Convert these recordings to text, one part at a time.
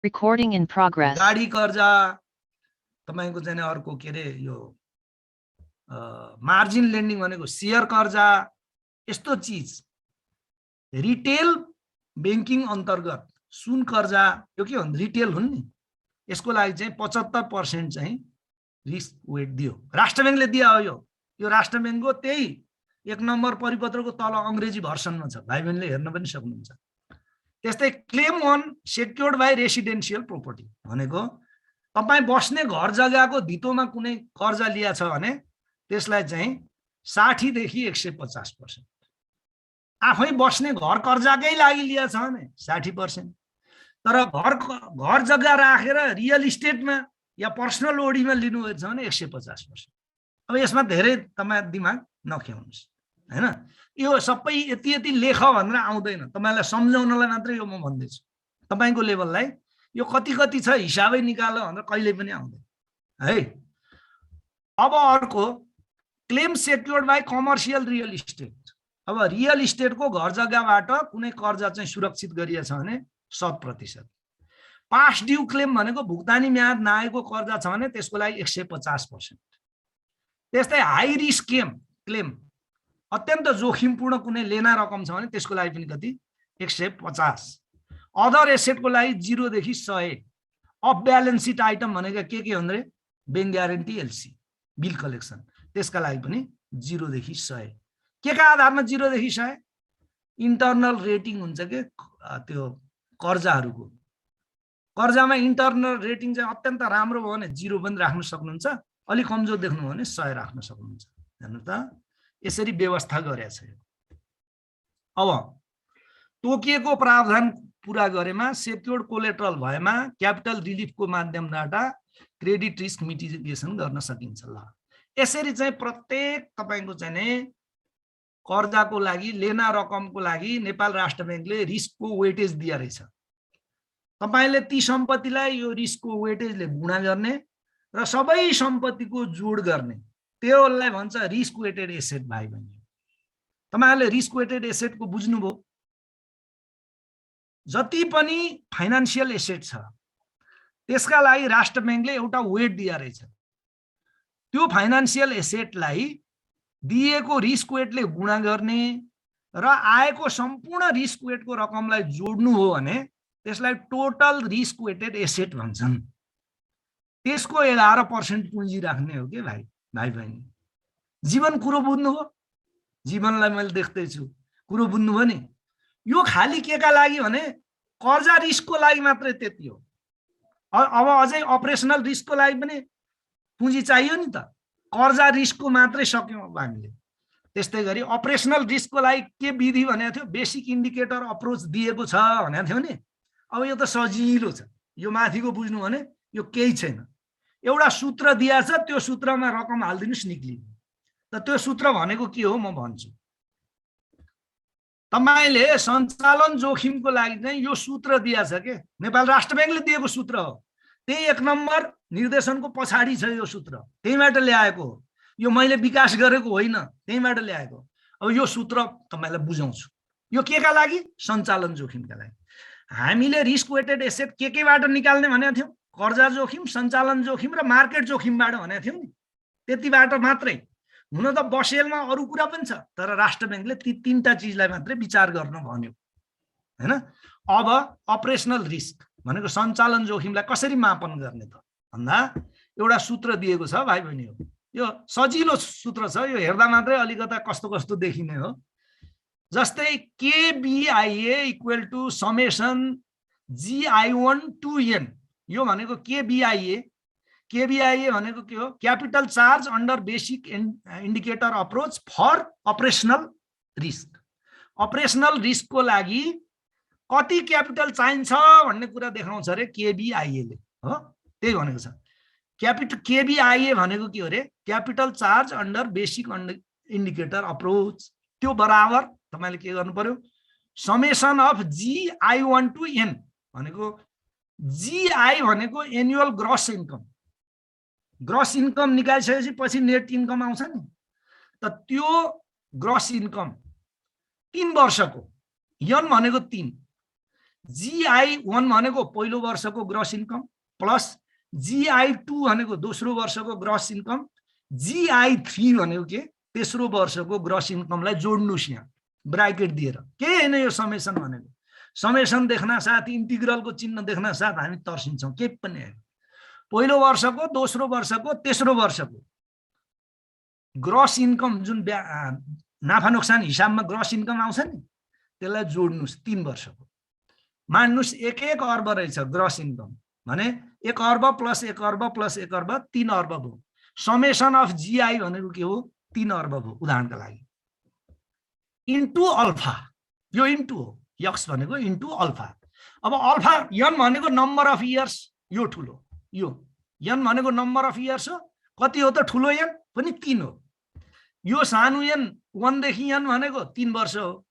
Recording in progress. गाडी कर्जा तपाईको चाहिँ अर्को के रे यो मार्जिन लेन्डिङ भनेको शेयर कर्जा यस्तो चीज रिटेल बैंकिङ अन्तर्गत सुन कर्जा यो के भन्छ रिटेल हुन् नि यसको लागि चाहिँ 75% चाहिँ रिस्क वेट दियो राष्ट्र बैंकले दियो हो यो राष्ट्र बैंकको त्यही 1 नम्बर परिपत्रको तल अंग्रेजी भर्सनमा छ भाइ बहिनीले हेर्न पनि सक्नुहुन्छ त्यस्तै claim unsecured by residential property भनेको तपाई बस्ने घर जग्गाको धितोमा कुनै कर्जा लिया छ भने त्यसलाई चाहिँ 60 देखि 150% आफै बस्ने घर कर्जाकै लागि लिया छ भने 60% तर घर जग्गा राखेर रियल इस्टेटमा या पर्सनल ओडीमा लिनुभएको छ भने 150%। अब यसमा धेरै तपाई दिमाग नखेउनुस् हैन यो सबै यति लेख भनेर आउँदैन तपाईलाई सम्झाउनलाई मात्र यो म भन्दैछु तपाईको लेभललाई यो कति छ हिसाबै निकाल्नु भनेर कहिले पनि आउँदैन है। अब अर्को claim secured by commercial real estate अब रियल इस्टेटको घर जग्गाबाट कुनै कर्जा चाहिँ सुरक्षित गरिएको छ भने 100%। पास्ट ड्यू क्लेम भनेको भुक्तानी म्याद नआएको कर्जा छ भने त्यसको लागि 150%। त्यस्तै हाई रिस्क क्लेम अत्यन्त जोखिमपूर्ण कुनै लेना रकम छ भने त्यसको लागि पनि कति 150। अदर एसेटको लागि 0 देखि 100। अफ ब्यालेन्स सिट आइटम भनेको के भन्दै bank guarantee LC bill collection त्यसका लागि पनि 0 देखि 100। के का आधारमा 0 देखि 100 इन्टरनल रेटिङ हुन्छ के त्यो कर्जाहरुको कर्जामा इन्टरनल रेटिङ चाहिँ अत्यन्त राम्रो भयो भने 0 पनि राख्न सक्नुहुन्छ अलि कमजोर देख्नु भयो भने 100 राख्न सक्नुहुन्छ हेर्नु त यसरी व्यवस्था गरेछ। अब तोकिएको प्रावधान पूरा गरेमा सेक्युर्ड कोलेटरल भएमा क्यापिटल रिलिफको माध्यमबाट क्रेडिट रिस्क मिटिगेसन गर्न सकिन्छ। ल यसरी चाहिँ प्रत्येक तपाईको चाहिँ नि कर्जाको लागि लेना रकमको लागि नेपाल राष्ट्र बैंकले रिस्कको वेटेज दिया रहेछ। तपाईले ती सम्पत्तिलाई यो रिस्कको वेटेजले गुणा गर्ने र सबै सम्पत्तिको जोड गर्ने त्यसलाई भन्छ रिस्क वेटेड एसेट भाइ बहिनी। तपाईहरुले रिस्क वेटेड एसेटको बुझ्नुभयो जति पनि फाइनान्शियल एसेट छ त्यसका लागि राष्ट्र बैंकले एउटा वेट दिया रहेछ। त्यो फाइनान्शियल एसेटलाई दिएको रिस्क वेटले गुणा गर्ने र आएको सम्पूर्ण रिस्क वेटको रकमलाई जोड्नु हो भने त्यसलाई टोटल रिस्क वेटेड एसेट भन्छन्। त्यसको 11% पुँजी राख्ने हो के भाइ बहिनी। जीवन कुरो बुझ्नुभयो जीवनलाई मैले देख्दै छु कुरो बुझ्नुभयो नि। यो खाली के का लागि भने कर्जा रिस्कको लागि मात्रै त्यति हो। अब अझै अपरेसनल रिस्कको लागि पनि पुँजी चाहियो नि त कर्जा रिस्कको मात्रै सक्यौं अब हामीले। त्यस्तै गरी अपरेसनल रिस्कको लागि के विधि भनेको थियो बेसिक इन्डिकेटर अप्रोच दिएको छ भनेको थियो नि। अब यो त सजिलो छ यो माथिको बुझ्नु भने यो केही छैन एउटा सूत्र दिया छ त्यो सूत्रमा रकम हाल्दिनुस् निक्लिन्छ। त त्यो सूत्र भनेको के हो म भन्छु। तपाईले सञ्चालन जोखिमको लागि चाहिँ यो सूत्र दिया छ के नेपाल राष्ट्र बैंकले दिएको सूत्र हो। त्यही 1 नम्बर निर्देशनको पछाडी छ यो सूत्र त्यहीबाट ल्याएको हो। यो मैले विकास गरेको होइन त्यहीबाट ल्याएको। अब यो सूत्र तपाईलाई बुझाउँछु। यो के का लागि सञ्चालन जोखिमका लागि। हामीले रिस्क वेटेड एसेट केबाट निकाल्ने भनेको थियौं कर्जा जोखिम सञ्चालन जोखिम र मार्केट जोखिमबाट भनेको थियौं नि। त्यतिबाट मात्रै हुन त बसेलमा अरु कुरा पनि छ तर राष्ट्र बैंकले ती 3टा चीजलाई मात्रै विचार गर्न भन्यो हैन। अब अपरेसनल रिस्क भनेको सञ्चालन जोखिमलाई कसरी मापन गर्ने त भन्दा एउटा सूत्र दिएको छ भाइ बहिनी हो। यो सजिलो सूत्र छ यो हेर्दा मात्रै अलिकता कस्तो देखिने हो। जस्तै KBIA = summation GI1 to N यो भनेको KBIA भनेको के हो capital charge under basic indicator approach for operational risk. Operational रिस्कको लागि कति क्यापिटल चाहिन्छ भन्ने कुरा देखाउँछ रे KBIA ले हो। त्यही भनेको छ KBIA भनेको के हो रे capital charge under basic indicator approach. त्यो बराबर तपाईले के गर्नु पर्यो summation of GI1 to N भनेको GI भनेको एनुअल ग्रस इन्कम निकालिसकेपछि पछि नेट इन्कम आउँछ नि त त्यो ग्रस इन्कम 3 वर्षको N भनेको 3 GI1 भनेको पहिलो वर्षको ग्रस इन्कम प्लस GI2 भनेको दोस्रो वर्षको ग्रस इन्कम, GI3 भनेको के तेस्रो वर्षको ग्रस इन्कमलाई जोड्नुस् यहाँ ब्राकेट दिएर। के हैन यो समेसन भनेको। समेसन देख्न साथ इन्टिग्रलको चिन्ह देख्न साथ हामी तर्सिन्छौँ, के पनि हैन। पहिलो वर्षको, दोस्रो वर्षको, तेस्रो वर्षको ग्रस इन्कम जुन नाफा नोक्सान हिसाबमा ग्रस इन्कम आउँछ नि त्यसलाई जोड्नुस् 3 वर्षको। मान्नुस् 1 अर्ब रहेछ ग्रस इन्कम भने 1 अर्ब प्लस 1 अर्ब प्लस 1 अर्ब 3 अर्ब भयो। समेसन अफ GI भनेको के हो 3 अर्ब भयो उदाहरणका लागि। इन्टु अल्फा, यो इन्टु हो, यक्स भनेको इन्टु अल्फा। अब अल्फा n भनेको नम्बर अफ इयर्स, यो ठुलो, यो n भनेको नम्बर अफ इयर्स हो। कति हो त ठुलो n पनि 3 हो। यो सानो n 1 देखि n भनेको 3 वर्ष हो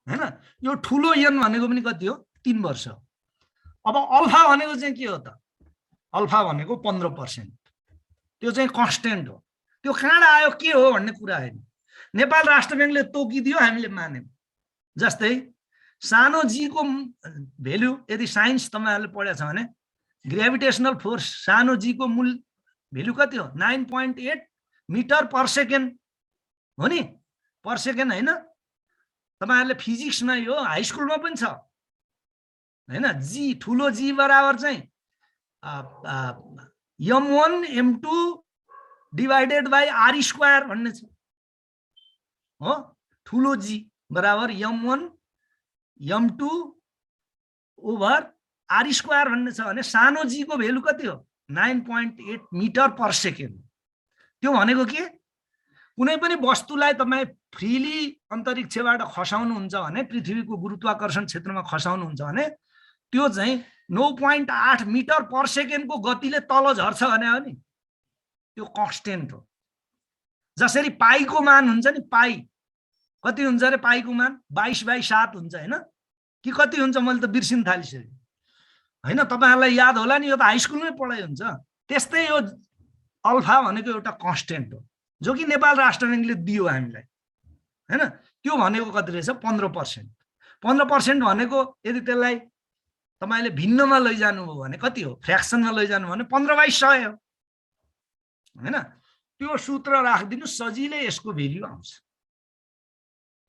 हैन। यो ठुलो n भनेको पनि कति हो 3 वर्ष हो। अब अल्फा भनेको चाहिँ के हो त? अल्फा भनेको 15%, त्यो चाहिँ कन्स्टेन्ट हो। त्यो कहाँबाट आयो के हो भन्ने कुरा हैन। नेपाल राष्ट्र ब्याङ्कले तोकिदियो, हामीले मान्यौँ। जस्तै सानो जी को भ्यालु यदि साइन्स तपाईहरुले पढेछ भने ग्रेभिटेशनल फोर्स सानो जी को मूल भ्यालु कति हो 9.8 मिटर पर सेकेन्ड हो नि, पर सेकेन्ड हैन। तपाईहरुले फिजिक्समा यो हाई स्कुलमा पनि छ हैन। जी ठुलो जी बराबर चाहिँ m1 m2 divided by r square भन्ने छ हो। ठुलो जी बराबर m1 m2 over r square भन्ने छ भने सानो जी को भ्यालु कति हो 9.8 मिटर पर सेकेन्ड। त्यो भनेको के कुनै पनि वस्तुलाई तपाई फ्रीली अन्तरिक्षबाट खसाउनुहुन्छ भने, पृथ्वीको गुरुत्वाकर्षण क्षेत्रमा खसाउनुहुन्छ भने त्यो चाहिँ 9.8 मिटर पर सेकेन्डको गतिले तल झर्छ भने हो नि, त्यो कन्स्टेन्ट हो। जसरी पाईको मान हुन्छ नि, पाई कति हुन्छ रे पाईको मान 22/7 हुन्छ हैन कि कति हुन्छ, मैले त बिर्सिन थालिसकेँ हैन। तपाईहरुलाई याद होला नि, यो त हाई स्कुलमै पढाइ हुन्छ। त्यस्तै यो अल्फा भनेको एउटा कन्स्टेन्ट हो जो कि नेपाल राष्ट्र ब्याङ्कले दियो हामीलाई हैन। त्यो भनेको कति रहेछ 15%। 15% भनेको यदि त्यसलाई तपाईले भिन्नमा लैजानु हो भने कति हो, फ्र्याक्सनमा लैजानु भने 15/100 हो हैन। त्यो सूत्र राखिदिनु, सजिलै यसको भ्यालु आउँछ।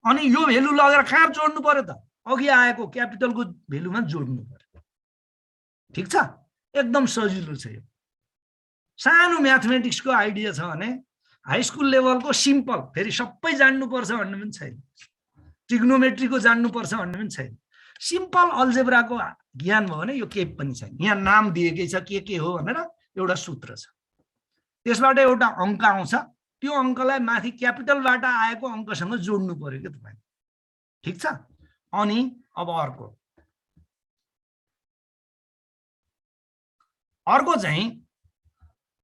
अनि यो भ्यालु लगेर कहाँ जोड्नु पर्यो त, अघि आएको क्यापिटलको भ्यालुमा जोड्नु पर्यो। ठीक छ, एकदम सजिलो छ यो। सानो म्याथमेटिक्सको आइडिया छ भने हाई स्कुल लेभलको सिम्पल, फेरि सबै जान्नुपर्छ भन्ने पनि छैन। ट्रिग्नोमेट्रीको जान्नुपर्छ भन्ने पनि छैन। सिम्पल अल्जेब्राको ज्ञान भयो भने यो केही पनि छैन। यहाँ नाम दिएकै छ के हो भनेर एउटा सूत्र छ, त्यसबाट एउटा अङ्क आउँछ। त्यो अङ्कलाई माथि क्यापिटलबाट आएको अङ्कसँग जोड्नु पर्यो के तपाईँ। ठीक छ। अनि अब अर्को चाहिँ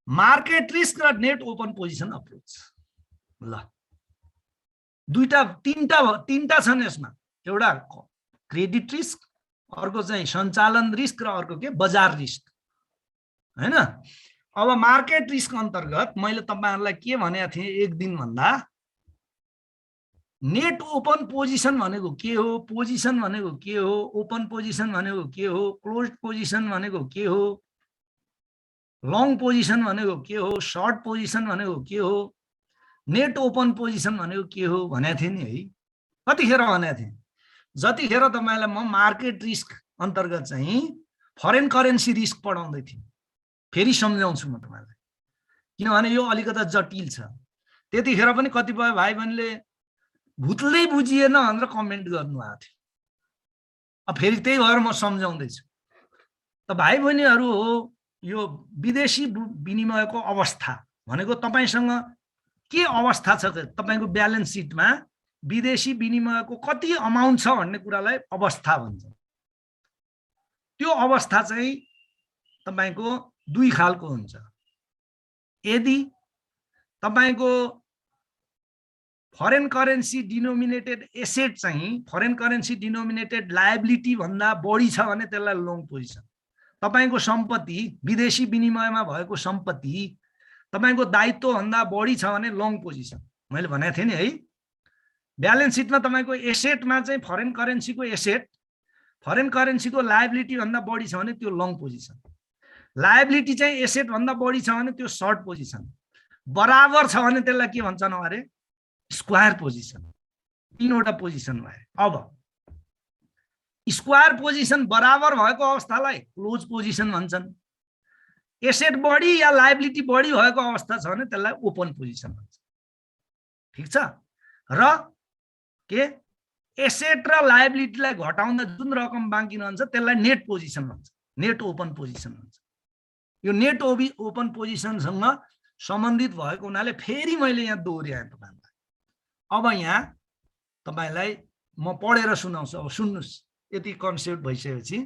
मार्केट रिस्क र नेट ओपन पोजिसन अप्रोच। ल तीनटा छन् यसमा, एउटा क्रेडिट रिस्क, अर्को चाहिँ सञ्चालन रिस्क र अर्को के बजार रिस्क हैन। अब मार्केट रिस्क अन्तर्गत मैले तपाईहरुलाई के भनेको थिएँ एक दिन भन्दा, नेट ओपन पोजिसन भनेको के हो, पोजिसन भनेको के हो, ओपन पोजिसन भनेको के हो, क्लोज्ड पोजिसन भनेको के हो, लङ पोजिसन भनेको के हो, सर्ट पोजिसन भनेको के हो, नेट ओपन पोजिसन भनेको के हो भनेको थिएँ नि है। कतिखेर भनेको थिएँ, जतिखेर तपाईलाई म मार्केट रिस्क अन्तर्गत चाहिँ फरेन करेन्सी रिस्क पढाउँदै थिएँ। फेरि सम्झाउँछु म तपाईलाई, किनभने यो अलिकता जटिल छ। त्यतिखेर पनि कतिपय भाइ बहिनीले भुत्लै बुझिएन भनेर कमेन्ट गर्नुभएको थियो। अब फेरि त्यही भएर म सम्झाउँदैछु। त भाइ बहिनीहरू हो, यो विदेशी विनिमयको अवस्था भनेको तपाईसँग के अवस्था छ, तपाईको ब्यालेन्स सिटमा विदेशी विनिमयको कति अमाउन्ट छ भन्ने कुरालाई अवस्था भन्छ। त्यो अवस्था चाहिँ तपाईको दुई खालको हुन्छ। यदि तपाईको फरेन करेन्सी डिनोमिनेटेड एसेट चाहिँ फरेन करेन्सी डिनोमिनेटेड लायबिलिटी भन्दा बढी छ भने त्यसलाई लङ पोजिसन। तपाईको सम्पत्ति विदेशी विनिमयमा भएको सम्पत्ति तपाईको दायित्व भन्दा बढी छ भने लङ पोजिसन। मैले भनेको थिएँ नि है, ब्यालेन्स सिटमा तपाईको एसेटमा चाहिँ फरेन करेन्सीको एसेट फरेन करेन्सीको लायबिलिटी भन्दा बढी छ भने त्यो लङ पोजिसन, लायबिलिटी चाहिँ एसेट भन्दा बढी छ भने त्यो सर्ट पोजिसन, बराबर छ भने त्यसलाई के भन्छन् अरे स्क्वायर पोजिसन। तीनवटा पोजिसन भयो। अब स्क्वायर पोजिसन बराबर भएको अवस्थालाई क्लोज पोजिसन भन्छन्। एसेट बढी या लायबिलिटी बढी भएको अवस्था छ भने त्यसलाई ओपन पोजिसन भन्छ। ठीक छ। र के एसेट र लायबिलिटीलाई घटाउँदा जुन रकम बाँकी रहन्छ त्यसलाई नेट पोजिसन भन्छ, नेट ओपन पोजिसन भन्छ। यो नेट ओपन पोजिसनसँग सम्बन्धित भएको हुनाले फेरि मैले यहाँ दोहोर्याएँ तपाईहरुलाई। अब यहाँ तपाईलाई म पढेर सुनाउँछु। अब सुन्नुस्, यति कन्सेप्ट भइसकेपछि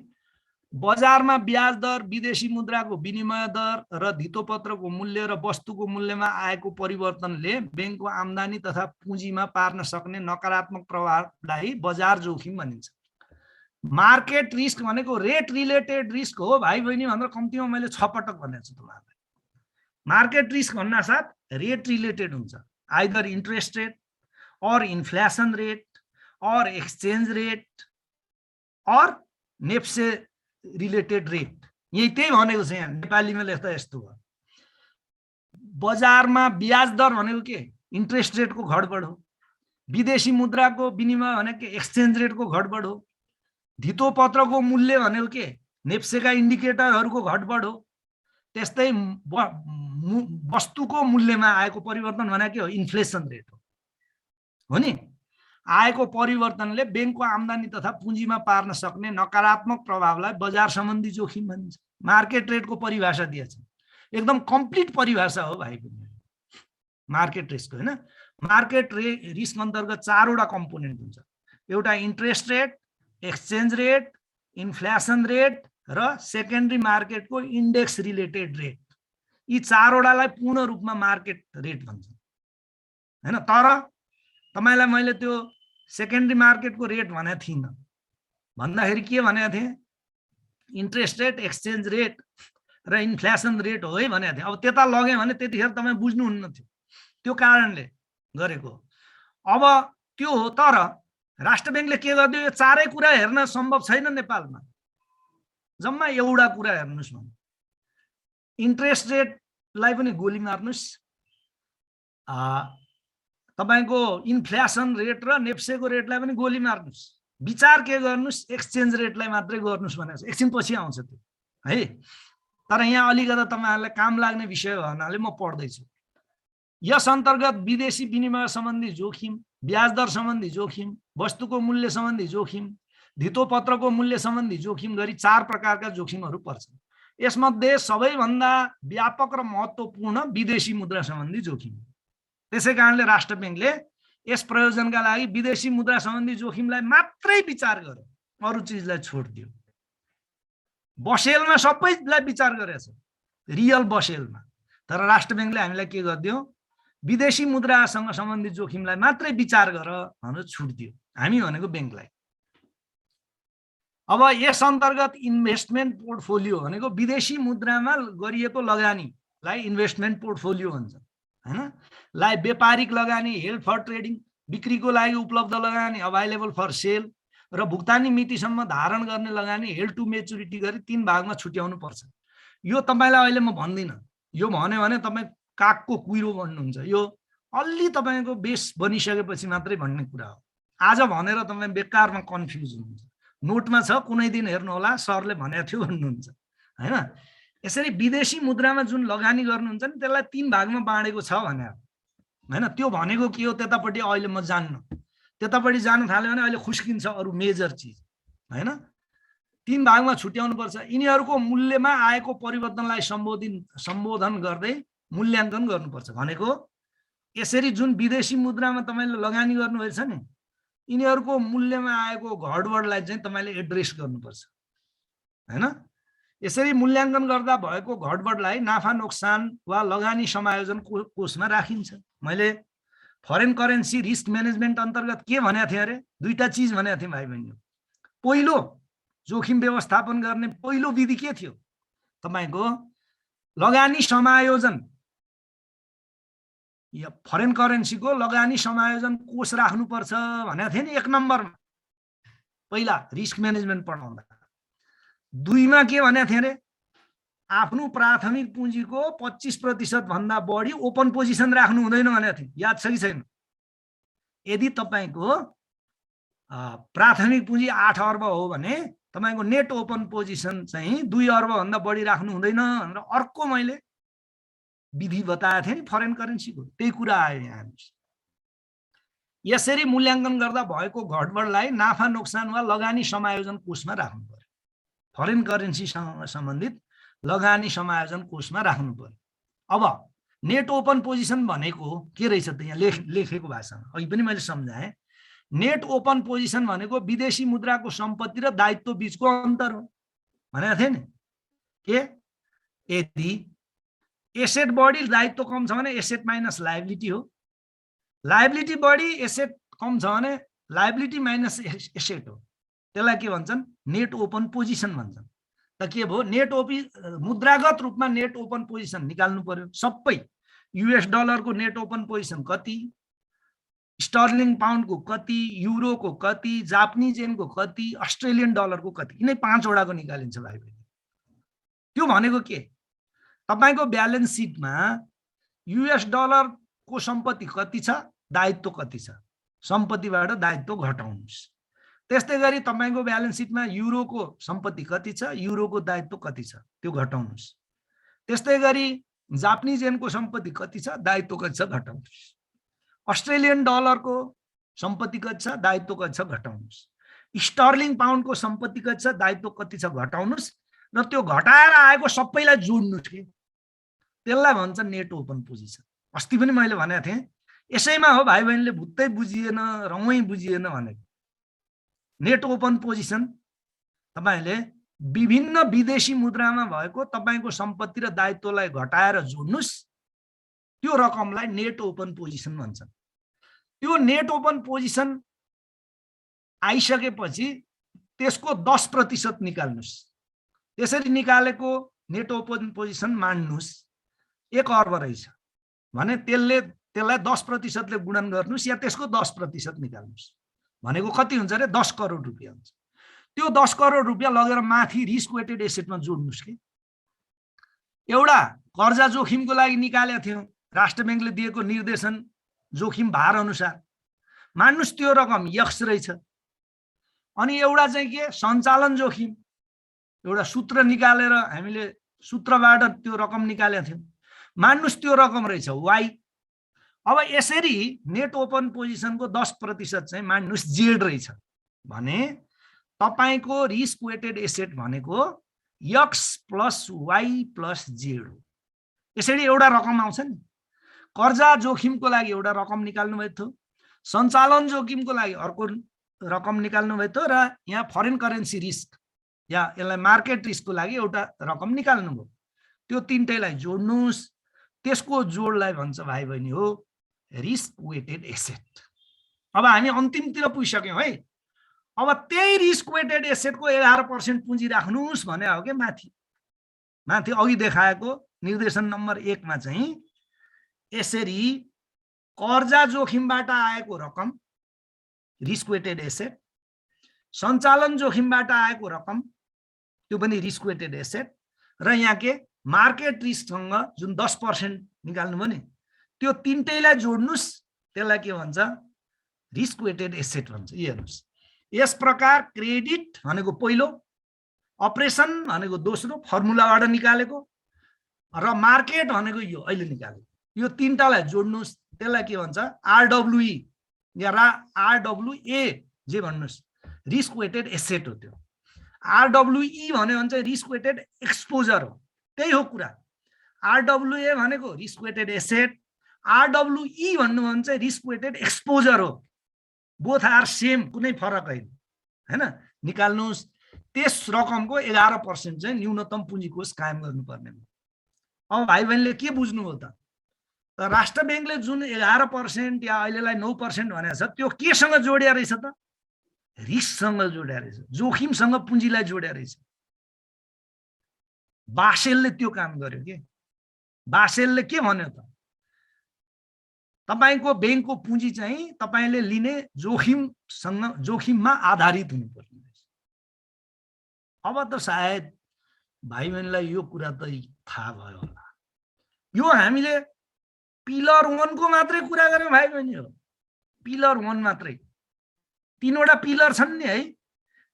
बजारमा ब्याज दर, विदेशी मुद्राको विनिमय दर र धितोपत्रको मूल्य र वस्तुको मूल्यमा आएको परिवर्तनले बैंकको आम्दानी तथा पुँजीमा पार्न सक्ने नकारात्मक प्रभावलाई बजार जोखिम भनिन्छ। मार्केट रिस्क भनेको रेट रिलेटेड रिस्क हो भाइ बहिनी भनेर कम्तीमा मैले 6 पटक भनेको छु तपाईहरुलाई। मार्केट रिस्क भन्नासाथ रेट रिलेटेड हुन्छ, आइदर इन्ट्रेस्ट रेट और इन्फ्लेसन रेट और एक्सचेन्ज रेट और नेप्से रिलेटेड रेट। यही त्यही भनेको छ यहाँ नेपालीमा लेख्दा यस्तो हो। बजारमा ब्याज दर भनेको के इन्ट्रेस्ट रेटको घटबड हो, विदेशी मुद्राको विनिमय भनेको एक्सचेन्ज रेटको घटबड हो, धितोपत्रको मूल्य भनेको के नेप्सेका इन्डिकेटरहरूको घटबड हो, त्यस्तै वस्तुको मूल्यमा आएको परिवर्तन भनेको के हो इन्फ्लेसन रेट हो नि। आएको परिवर्तनले बैंकको आम्दानी तथा पुँजीमा पार्न सक्ने नकारात्मक प्रभावलाई बजार सम्बन्धी जोखिम भनिन्छ। मार्केट रेटको परिभाषा दिएछ, एकदम कम्प्लिट परिभाषा हो भाइ बहिनी मार्केट रिस्कको हैन। मार्केट रिस्क अन्तर्गत 4 वटा कम्पोनेन्ट हुन्छ। एउटा interest rate, exchange rate, inflation rate र सेकेन्डरी मार्केटको इन्डेक्स रिलेटेड रेट। यी 4 वटालाई पूर्ण रूपमा मार्केट रेट भन्छ हैन। तर तपाईलाई मैले त्यो सेकेन्डरी मार्केटको रेट भनेको थिइनँ, भन्दाखेरि के भनेको थिएँ इन्ट्रेस्ट रेट, एक्सचेन्ज रेट र इन्फ्लेसन रेट हो है भनेको थिएँ। अब त्यता लग्यो भने त्यतिखेर तपाईँ बुझ्नुहुन्न थियो, त्यो कारणले गरेको। अब त्यो हो, तर राष्ट्र बैंकले के गर्दियो यो 4 कुरा हेर्न सम्भव छैन नेपालमा। जम्मा एउटा कुरा हेर्नुस् भने इन्ट्रेस्ट रेटलाई पनि गोली मार्नुस्, तपाईको इन्फ्लेसन रेट र नेप्सेको रेटलाई पनि गोली मार्नुस्, विचार के गर्नुस् एक्सचेन्ज रेटलाई मात्रै गर्नुस् भनेको छ। एकछिन पछि आउँछ त्यो है। तर यहाँ अलिकति तपाईहरुलाई काम लाग्ने विषय हुनाले म पढ्दैछु। यस अन्तर्गत विदेशी विनिमय सम्बन्धी जोखिम, ब्याज दर सम्बन्धी जोखिम, वस्तुको मूल्य सम्बन्धी जोखिम, धितोपत्रको मूल्य सम्बन्धी जोखिम गरी 4 प्रकारका जोखिमहरू पर्छन्। यसमध्ये सबैभन्दा व्यापक र महत्त्वपूर्ण विदेशी मुद्रा सम्बन्धी जोखिम। त्यसै कारणले राष्ट्र बैंकले यस प्रयोजनका लागि विदेशी मुद्रा सम्बन्धी जोखिमलाई मात्रै विचार गर्यो, अरु चीजलाई छोड दियो। बसेलमा सबैलाई विचार गरेछ, रियल बसेलमा। तर राष्ट्र बैंकले हामीलाई के गर्दियो विदेशी मुद्रासँग सम्बन्धित जोखिमलाई मात्रै विचार गर भनेर छुट दियो, हामी भनेको बैंकलाई। अब यस अन्तर्गत इन्भेस्टमेन्ट पोर्टफोलियो भनेको विदेशी मुद्रामा गरिएको लगानीलाई इन्भेस्टमेन्ट पोर्टफोलियो भन्छ हैन। लाई व्यापारिक लगानी, हेल्ड फर ट्रेडिङ, बिक्रीको लागि उपलब्ध लगानी, अभाइलेबल फर सेल र भुक्तानी मितिसम्म धारण गर्ने लगानी हेल्ड टु मेच्युरिटी गरी 3 भागमा छुट्याउनु पर्छ। यो तपाईलाई अहिले म भन्दिन, यो भन्यो भने तपाई कागको कुइरो बन्नुहुन्छ। यो अलि तपाईको बेस बनिसकेपछि मात्रै भन्ने कुरा हो। आज भनेर तपाई बेकारमा कन्फ्युज हुनुहुन्छ। नोटमा छ, कुनै दिन हेर्नु होला सरले भनेको थियो भन्नुहुन्छ हैन। यसरी विदेशी मुद्रामा जुन लगानी गर्नुहुन्छ नि त्यसलाई 3 भागमा बाँडेको छ भने हैन। त्यो भनेको के हो त्यतापट्टि अहिले म जान्न, त्यतापट्टि जान थाल्यो भने अहिले खुस्किन्छ अरु मेजर चीज हैन। 3 भागमा छुट्याउनु पर्छ। यिनीहरूको मूल्यमा आएको परिवर्तनलाई सम्बोधन गर्दै मूल्याङ्कन गर्नुपर्छ भनेको यसरी जुन विदेशी मुद्रामा तपाईले लगानी गर्नुभएछ नि यिनीहरूको मूल्यमा आएको घटबडलाई चाहिँ तपाईले एड्रेस गर्नुपर्छ हैन। यसरी मूल्याङ्कन गर्दा भएको घटबडलाई नाफा नोक्सान वा लगानी समायोजन कोषमा राखिन्छ। मैले फरेन करेन्सी रिस्क म्यानेजमेन्ट अन्तर्गत के भनेको थिएँ अरे 2टा चीज भनेको थिएँ भाइ बहिनी। पहिलो जोखिम व्यवस्थापन गर्ने पहिलो विधि के थियो तपाईको लगानी समायोजन, या फरेन करेन्सीको लगानी समायोजन कोष राख्नुपर्छ भनेको थिएँ नि 1 नम्बरमा। पहिला रिस्क म्यानेजमेन्ट पढाउँदा। 2 मा के भनेको थिएँ रे, आफ्नो प्राथमिक पुँजीको 25% भन्दा बढी ओपन पोजिसन राख्नु हुँदैन भनेको थिएँ, याद छ कि छैन? यदि तपाईको प्राथमिक पुँजी 8 अर्ब हो भने तपाईको नेट ओपन पोजिसन चाहिँ 2 अर्ब भन्दा बढी राख्नु हुँदैन भनेर अर्को मैले विधि बताएको थिएँ नि फरेन करेन्सीको, त्यही कुरा आयो यहाँ। यसरी मूल्याङ्कन गर्दा भएको घटबडलाई नाफा नोक्सान वा लगानी समायोजन कोषमा राख्नु पर्यो। फरेन करेन्सीसँग सम्बन्धित लगानी समायोजन कोषमा राख्नु पर्यो। अब नेट ओपन पोजिसन भनेको के रहेछ त यहाँ लेखेको भाषामा अघि पनि मैले सम्झाएँ। नेट ओपन पोजिसन भनेको विदेशी मुद्राको सम्पत्ति र दायित्व बीचको अन्तर हो भनेको थिएँ नि। के यदि एसेट बढी दायित्व कम छ भने एसेट माइनस लायबिलिटी हो, लायबिलिटी बढी एसेट कम छ भने लायबिलिटी माइनस एसेट हो। त्यसलाई के भन्छन्? नेट ओपन पोजिसन भन्छन्। त के भयो? नेट मुद्रागत रूपमा नेट ओपन पोजिसन निकाल्नु पर्यो। सबै US डलरको नेट ओपन पोजिसन कति, स्टर्लिङ पाउन्डको कति, युरोको कति, जापानिज येनको कति, अस्ट्रेलियन डलरको कति, यिनै 5 वटाको निकालिन्छ भाइ बहिनी। त्यो भनेको के? तपाईको ब्यालेन्स सिटमा US डलरको सम्पत्ति कति छ, दायित्व कति छ, सम्पत्तिबाट दायित्व घटाउनुस्। त्यस्तै गरी तपाईको ब्यालेन्स सिटमा युरोको सम्पत्ति कति छ, युरोको दायित्व कति छ, त्यो घटाउनुस्। त्यस्तै गरी जापानिज येनको सम्पत्ति कति छ, दायित्व कति छ, घटाउनुस्। अस्ट्रेलियन डलरको सम्पत्ति कति छ, दायित्व कति छ, घटाउनुस्। स्टर्लिङ पाउन्डको सम्पत्ति कति छ, दायित्व कति छ, घटाउनुस्। र त्यो घटाएर आएको सबैलाई जोड्नुस् के, त्यसलाई भन्छ नेट ओपन पोजिसन। अस्ति पनि मैले भनेको थिएँ, यसैमा हो भाइ बहिनीले भुत्तै बुझिएन, रौँ बुझिएन भनेको। नेट ओपन पोजिसन तपाईले विभिन्न विदेशी मुद्रामा भएको तपाईको सम्पत्ति र दायित्वलाई घटाएर जोड्नुस्, त्यो रकमलाई नेट ओपन पोजिसन भन्छन्। त्यो नेट ओपन पोजिसन आइसकेपछि त्यसको 10% निकाल्नुस्। त्यसरी निकालेको नेट ओपन पोजिसन मान्नुस् 1 अर्ब रहेछ भने त्यसलाई 10% ले गुणन गर्नुस् या त्यसको 10% निकाल्नुस् भनेको कति हुन्छ रे? 10 करोड रुपैयाँ हुन्छ। त्यो 10 करोड रुपैयाँ लगेर माथि रिस्क वेटेड एसेटमा जोड्नुस् के। एउटा कर्जा जोखिमको लागि निकालेको थियौँ, राष्ट्र ब्याङ्कले दिएको निर्देशन जोखिम भार अनुसार मान्नुस् त्यो रकम यक्स रहेछ। अनि एउटा चाहिँ के, सञ्चालन जोखिम, एउटा सूत्र निकालेर हामीले सूत्रबाट त्यो रकम निकालेका थियौँ, मान्नुस् त्यो रकम रहेछ वाई। अब यसरी नेट ओपन पोजिसनको 10% चाहिँ मान्नुस् जेड रहेछ भने तपाईको रिस्क वेटेड एसेट भनेको X plus Y plus Z हो। यसरी एउटा रकम आउँछ नि। कर्जा जोखिमको लागि एउटा रकम निकाल्नु भएको थियो, सञ्चालन जोखिमको लागि अर्को रकम निकाल्नु भएको थियो, र यहाँ फरेन करेन्सी रिस्क या यसलाई मार्केट रिस्कको लागि एउटा रकम निकाल्नु भयो। त्यो तीनटैलाई जोड्नुस्, त्यसको जोडलाई भन्छ भाइ बहिनी हो रिस्क वेटेड एसेट। अब हामी अन्तिमतिर पुगिसक्यौँ है। अब त्यही रिस्क वेटेड एसेटको 11% पुँजी राख्नुस् भने हो के माथि अघि देखाएको निर्देशन नम्बर 1 मा चाहिँ यसरी कर्जा जोखिमबाट आएको रकम रिस्क वेटेड एसेट, सञ्चालन जोखिमबाट आएको रकम त्यो पनि रिस्क वेटेड एसेट, र यहाँ के मार्केट रिस्कसँग जुन 10% निकाल्नु भयो नि त्यो तीनटैलाई जोड्नुस्, त्यसलाई के भन्छ? रिस्क वेटेड एसेट भन्छ। हेर्नुस्, यस प्रकार क्रेडिट भनेको पहिलो, अपरेसन भनेको दोस्रो फर्मुलाबाट निकालेको, र मार्केट भनेको यो अहिले निकालेको, यो तीनटालाई जोड्नुस्, त्यसलाई के भन्छ? RWE या RWA जे भन्नुस्, रिस्क वेटेड एसेट हो। त्यो RWE भन्यो भने चाहिँ रिस्क वेटेड एक्सपोजर हो, त्यही हो कुरा। RWA भनेको रिस्क वेटेड एसेट, RWE भन्नु भने चाहिँ रिस्क वेटेड एक्सपोजर हो। बोथ आर सेम, कुनै फरक होइन। निकाल्नुस्। त्यस रकमको 11% चाहिँ न्यूनतम पुँजी कोष कायम गर्नुपर्ने। अब भाइ बहिनीले के बुझ्नुभयो त? राष्ट्र ब्याङ्कले जुन 11% या अहिलेलाई 9% भनेको छ त्यो केसँग जोड्या रहेछ त? रिस्कसँग जोड्या रहेछ, जोखिमसँग पुँजीलाई जोड्या रहेछ। बासेलले त्यो काम गर्यो के। बासेलले के भन्यो त? तपाईको ब्याङ्कको पुँजी चाहिँ तपाईले लिने जोखिममा आधारित हुनुपर्ने। अब त सायद भाइ बहिनीलाई यो कुरा त थाहा भयो होला। यो हामीले पिलर 1 को मात्रै कुरा गर्यौं भाइ बहिनी हो, पिलर 1 मात्रै। 3वटा पिलर छन् नि है,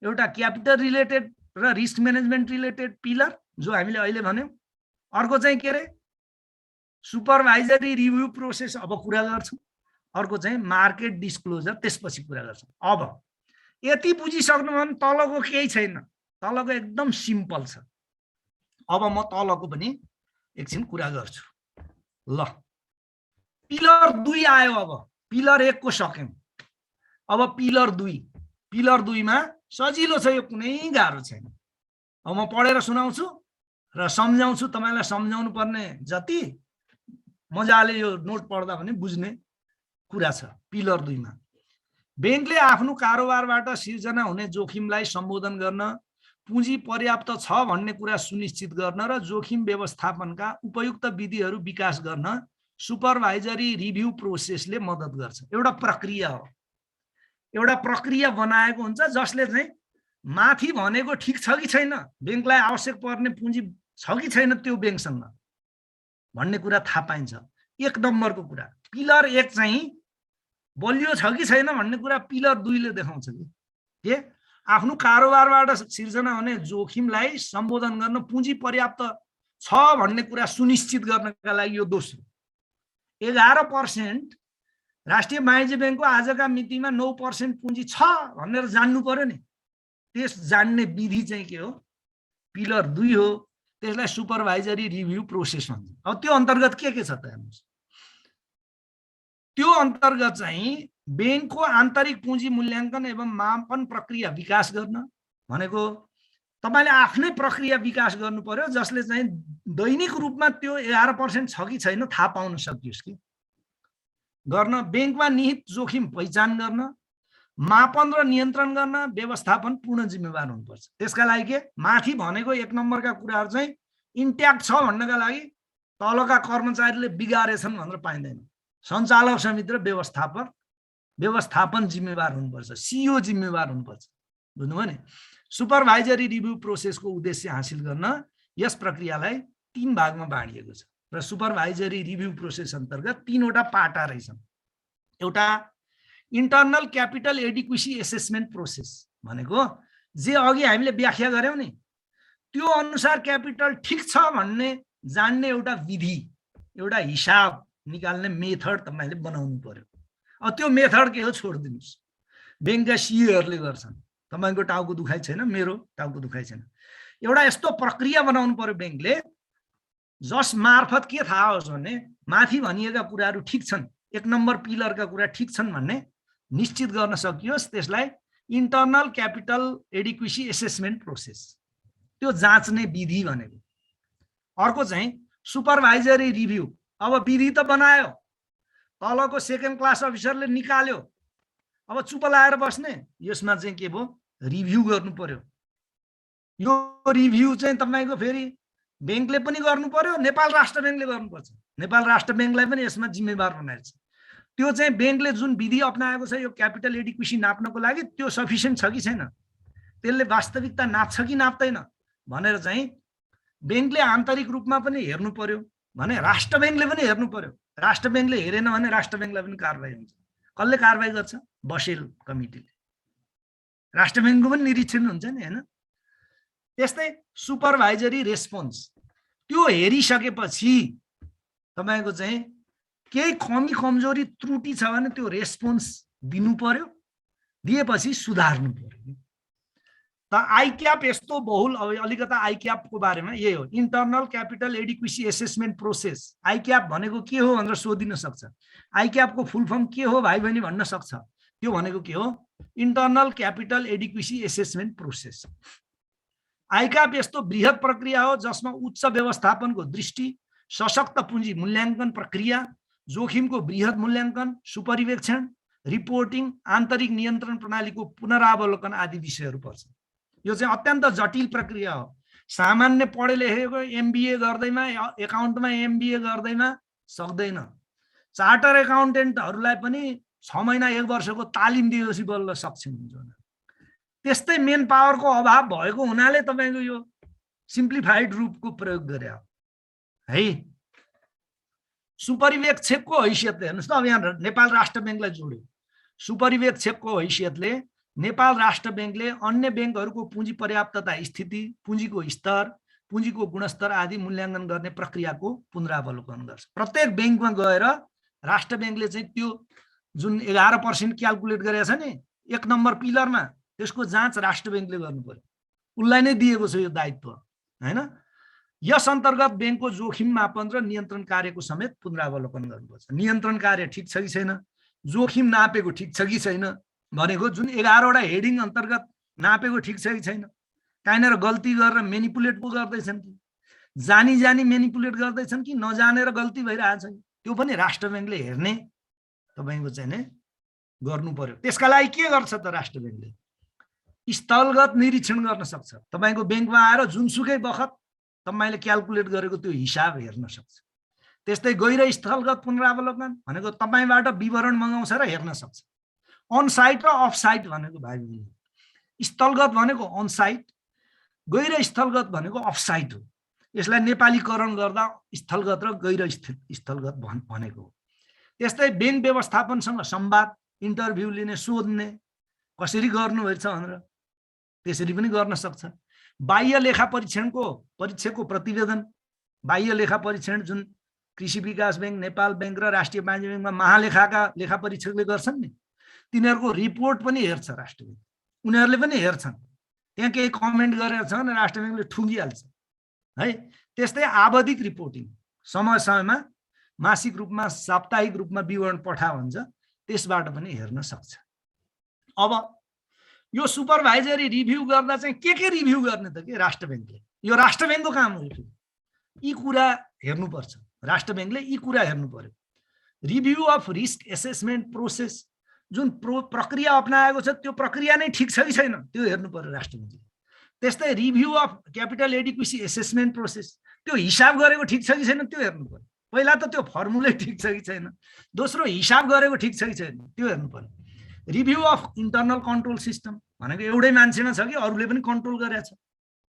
एउटा क्यापिटल रिलेटेड र रिस्क म्यानेजमेन्ट रिलेटेड पिलर जो हामीले अहिले भन्यौं, अर्को चाहिँ के रे सुपरभाइजरी रिभ्यू प्रोसेस अब कुरा गर्छौं, अर्को चाहिँ मार्केट डिस्क्लोजर त्यसपछि कुरा गर्छौं। अब यति बुझिसक्नु भने तलको केही छैन, तलको एकदम सिम्पल छ। अब म तलको पनि एकछिन कुरा गर्छु ल। पिलर 2 आयो, अब पिलर 1 को सक्यौं, अब पिलर 2। पिलर 2 मा सजिलो छ, यो कुनै गाह्रो छैन। अब म पढेर सुनाउँछु र सम्झाउँछु, तपाईलाई सम्झाउनु पर्ने जति मजाले यो नोट पढ्दा पनि बुझ्ने कुरा छ। पिलर 2 मा बैंकले आफ्नो कारोबारबाट सिर्जना हुने जोखिमलाई सम्बोधन गर्न, पुँजी पर्याप्त छ भन्ने कुरा सुनिश्चित गर्न र जोखिम व्यवस्थापनका उपयुक्त विधिहरू विकास गर्न सुपरभाइजरी रिभ्यू प्रोसेसले मद्दत गर्छ। एउटा प्रक्रिया हो, एउटा प्रक्रिया बनाएको हुन्छ जसले चाहिँ माथि भनेको ठिक छ कि छैन, बैंकलाई आवश्यक पर्ने पुँजी छ कि छैन त्यो बैंकसँग भन्ने कुरा थाहा पाइन्छ। 1 नम्बरको कुरा। पिलर 1 चाहिँ बलियो छ कि छैन भन्ने कुरा पिलर 2 ले देखाउँछ के आफ्नो कारोबारबाट सिर्जना हुने जोखिमलाई सम्बोधन गर्न, पुँजी पर्याप्त छ भन्ने कुरा सुनिश्चित गर्नका लागि यो दोस्रो। 11% राष्ट्रिय वाणिज्य बैंकको आजका मितिमा 9% पुँजी छ भनेर जान्नु पर्यो नि, त्यस जान्ने विधि चाहिँ के हो, पिलर 2 हो। त्यसलाई सुपरभाइजरी रिभ्यू प्रोसेस भन्छ। अब त्यो अन्तर्गत के छ त हेर्नुस्, त्यो अन्तर्गत चाहिँ बैंकको आन्तरिक पुँजी मूल्याङ्कन एवं मापन प्रक्रिया विकास गर्न भनेको तपाईले आफ्नै प्रक्रिया विकास गर्नु पर्यो जसले चाहिँ दैनिक रूपमा त्यो 11% छ कि छैन थाहा पाउन सकियोस् कि गर्न, बैंकमा निहित जोखिम पहिचान गर्न, मापन र नियन्त्रण गर्न व्यवस्थापन पूर्ण जिम्मेवार हुनुपर्छ। त्यसका लागि के माथि भनेको 1 नम्बरका कुराहरू चाहिँ इन्ट्याक्ट छ भन्नका लागि तलका कर्मचारीले बिगारेछन् भनेर पाइँदैन। सञ्चालक समिति र व्यवस्थापन जिम्मेवार हुनुपर्छ, सीईओ जिम्मेवार हुनुपर्छ। बुझ्नुभयो नि। सुपरभाइजरी रिभ्यू प्रोसेसको उद्देश्य हासिल गर्न यस प्रक्रियालाई 3 भागमा बाँडिएको छ र सुपरभाइजरी रिभ्यू प्रोसेस अन्तर्गत 3वटा पाटा रहेछन्। एउटा internal capital adequacy assessment process भनेको जे अघि हामीले व्याख्या गर्यौं नि, त्यो अनुसार क्यापिटल ठिक छ भन्ने जान्ने एउटा विधि, एउटा हिसाब निकाल्ने मेथड तपाईले बनाउनु पर्यो। अब त्यो मेथड के हो छोड्दिनुस्, बैंकका सीईओहरूले गर्छन्। तपाईको टाउको दुखाइ छैन, मेरो टाउको दुखाइ छैन। एउटा यस्तो प्रक्रिया बनाउनु पर्यो बैंकले जस मार्फत के थाहा होस् भने माथि भनिएका कुराहरू ठिक छन्, 1 नम्बर पिलरका कुरा ठिक छन् भन्ने निश्चित गर्न सकियोस्। त्यसलाई internal capital adequacy assessment process, त्यो जाँच्ने विधि भनेको। अर्को चाहिँ सुपरभाइजरी रिभ्यू। अब विधि त बनायो, तलको सेकेन्ड क्लास अफिसरले निकाल्यो, अब चुप लाएर बस्ने, यसमा चाहिँ के भयो रिभ्यू गर्नु पर्यो। यो रिभ्यू चाहिँ तपाईको फेरि बैंकले पनि गर्नु पर्यो, नेपाल राष्ट्र बैंकले गर्नुपर्छ। नेपाल राष्ट्र बैंकलाई पनि यसमा जिम्मेवार बनाएको छ। त्यो चाहिँ बैंकले जुन विधि अपनाएको छ यो क्यापिटल एडिक्वेसी नाप्नको लागि, त्यो सफिसिएन्ट छ कि छैन, त्यसले वास्तविकता नाप्छ कि नाप्दैन भनेर चाहिँ बैंकले आन्तरिक रूपमा पनि हेर्नु पर्यो भने राष्ट्र बैंकले पनि हेर्नु पर्यो। राष्ट्र बैंकले हेरेन भने राष्ट्र बैंकलाई पनि कारबाही हुन्छ। कसले कारबाही गर्छ? बसेल कमिटीले। राष्ट्र बैंकको पनि निरीक्षण हुन्छ नि हैन। त्यस्तै सुपरभाइजरी रेस्पोन्स, त्यो हेरिसकेपछि तपाईको चाहिँ केही कमी कमजोरी त्रुटि छ भने त्यो रेस्पोन्स दिनु पर्यो, दिएपछि सुधार्नु पर्यो। त आईक्याप यस्तो बहुल, अलिकता आईक्यापको बारेमा यही हो, internal capital adequacy assessment process. ICAAP भनेको के हो भनेर सोधिन सक्छ। आईक्यापको फुल फर्म के हो भाइ बहिनी भन्न सक्छ। त्यो भनेको के हो? Internal capital adequacy assessment process. ICAAP यस्तो बृहत प्रक्रिया हो जसमा उच्च व्यवस्थापनको दृष्टि, सशक्त पुँजी मूल्याङ्कन प्रक्रिया, जोखिमको बृहत मूल्याङ्कन, सुपरिवेक्षण, रिपोर्टिङ, आन्तरिक नियन्त्रण प्रणालीको पुनरावलोकन आदि विषयहरू पर्छ। यो चाहिँ अत्यन्त जटिल प्रक्रिया हो। सामान्य पढे लेखेको एमबीए गर्दैमा, एकाउन्टमा एमबीए गर्दैमा सक्दैन। चार्टर एकाउन्टेन्टहरूलाई पनि 6 महिना 1 वर्षको तालिम दिएपछि बल्ल सक्षम हुन्छ। त्यस्तै मेन पावरको अभाव भएको हुनाले तपाईको यो सिम्प्लिफाइड रूपको प्रयोग गरे है। सुपरिवेक्षकको हैसियतले हेर्नुस् त, अब यहाँ नेपाल राष्ट्र बैंकलाई जोड्यो। सुपरिवेक्षकको हैसियतले नेपाल राष्ट्र बैंकले अन्य बैंकहरूको पुँजी पर्याप्तता स्थिति, पुँजीको स्तर, पुँजीको गुणस्तर आदि मूल्याङ्कन गर्ने प्रक्रियाको पुनरावलोकन गर्छ। प्रत्येक बैंकमा गएर राष्ट्र बैंकले चाहिँ त्यो जुन 11% क्याल्कुलेट गरेको छ नि 1 नम्बर पिलरमा, त्यसको जाँच राष्ट्र बैंकले गर्नु पर्यो। उनलाई नै दिएको छ यो दायित्व हैन। यस अन्तर्गत बैंकको जोखिम मापन र नियन्त्रण कार्यको समेत पुनरावलोकन गर्नुपर्छ। नियन्त्रण कार्य ठिक छ कि छैन, जोखिम नापेको ठिक छ कि छैन भनेको जुन 11 वटा हेडिङ अन्तर्गत नापेको ठिक छ कि छैन, काहीँनिर गल्ती गरेर मेनिपुलेट पो गर्दैछन् कि जानी जानी मेनिपुलेट गर्दैछन् कि नजानेर गल्ती भइरहेछ, त्यो पनि राष्ट्र बैंकले हेर्ने तपाईको चाहिँ नि गर्नु पर्यो। त्यसका लागि के गर्छ त राष्ट्र बैंकले? स्थलगत निरीक्षण गर्न सक्छ। तपाईको बैंकमा आएर जुनसुकै बखत तपाईले क्याल्कुलेट गरेको त्यो हिसाब हेर्न सक्छ। त्यस्तै गैर स्थलगत पुनरावलोकन भनेको तपाईबाट विवरण मगाउँछ र हेर्न सक्छ। अन साइट र अफ साइट भनेको भाइ बहिनी, स्थलगत भनेको अन साइट, गैर स्थलगत भनेको अफ साइट हो। यसलाई नेपालीकरण गर्दा स्थलगत र गैर स्थलगत भनेको हो। त्यस्तै बैंक व्यवस्थापनसँग संवाद, इन्टरभ्यू लिने, सोध्ने कसरी गर्नुभएछ भनेर त्यसरी पनि गर्न सक्छ। बाह्य लेखा परीक्षणको प्रतिवेदन, बाह्य लेखा परीक्षण जुन कृषि विकास बैंक, नेपाल बैंक र राष्ट्रिय वाणिज्य बैंकमा महालेखाका लेखा परीक्षकले गर्छन् नि, तिनीहरूको रिपोर्ट पनि हेर्छ राष्ट्र बैंक। उनीहरूले पनि हेर्छन्, त्यहाँ केही कमेन्ट गरेको छ भने राष्ट्र बैंकले ठुङ्गिहाल्छ है। त्यस्तै आवधिक रिपोर्टिङ, समय समयमा मासिक रूपमा, साप्ताहिक रूपमा विवरण पठाउ हुन्छ, त्यसबाट पनि हेर्न सक्छ। अब यो सुपरभाइजरी रिभ्यू गर्दा चाहिँ के रिभ्यू गर्ने त के राष्ट्र बैंकले? यो राष्ट्र बैंकको काम हो। यी कुरा हेर्नुपर्छ, राष्ट्र बैंकले यी कुरा हेर्नु पर्यो। Review of risk assessment process, जुन प्रक्रिया अपनाएको छ त्यो प्रक्रिया नै ठिक छ कि छैन त्यो हेर्नु पर्यो राष्ट्र बैंकले। त्यस्तै review of capital adequacy assessment process, त्यो हिसाब गरेको ठिक छ कि छैन त्यो हेर्नु पर्यो। पहिला त त्यो फर्मुलै ठिक छ कि छैन, दोस्रो हिसाब गरेको ठिक छ कि छैन त्यो हेर्नु पर्यो। Review of internal control system भनेको एउटै मान्छेमा छ कि अरूले पनि कन्ट्रोल गरेछ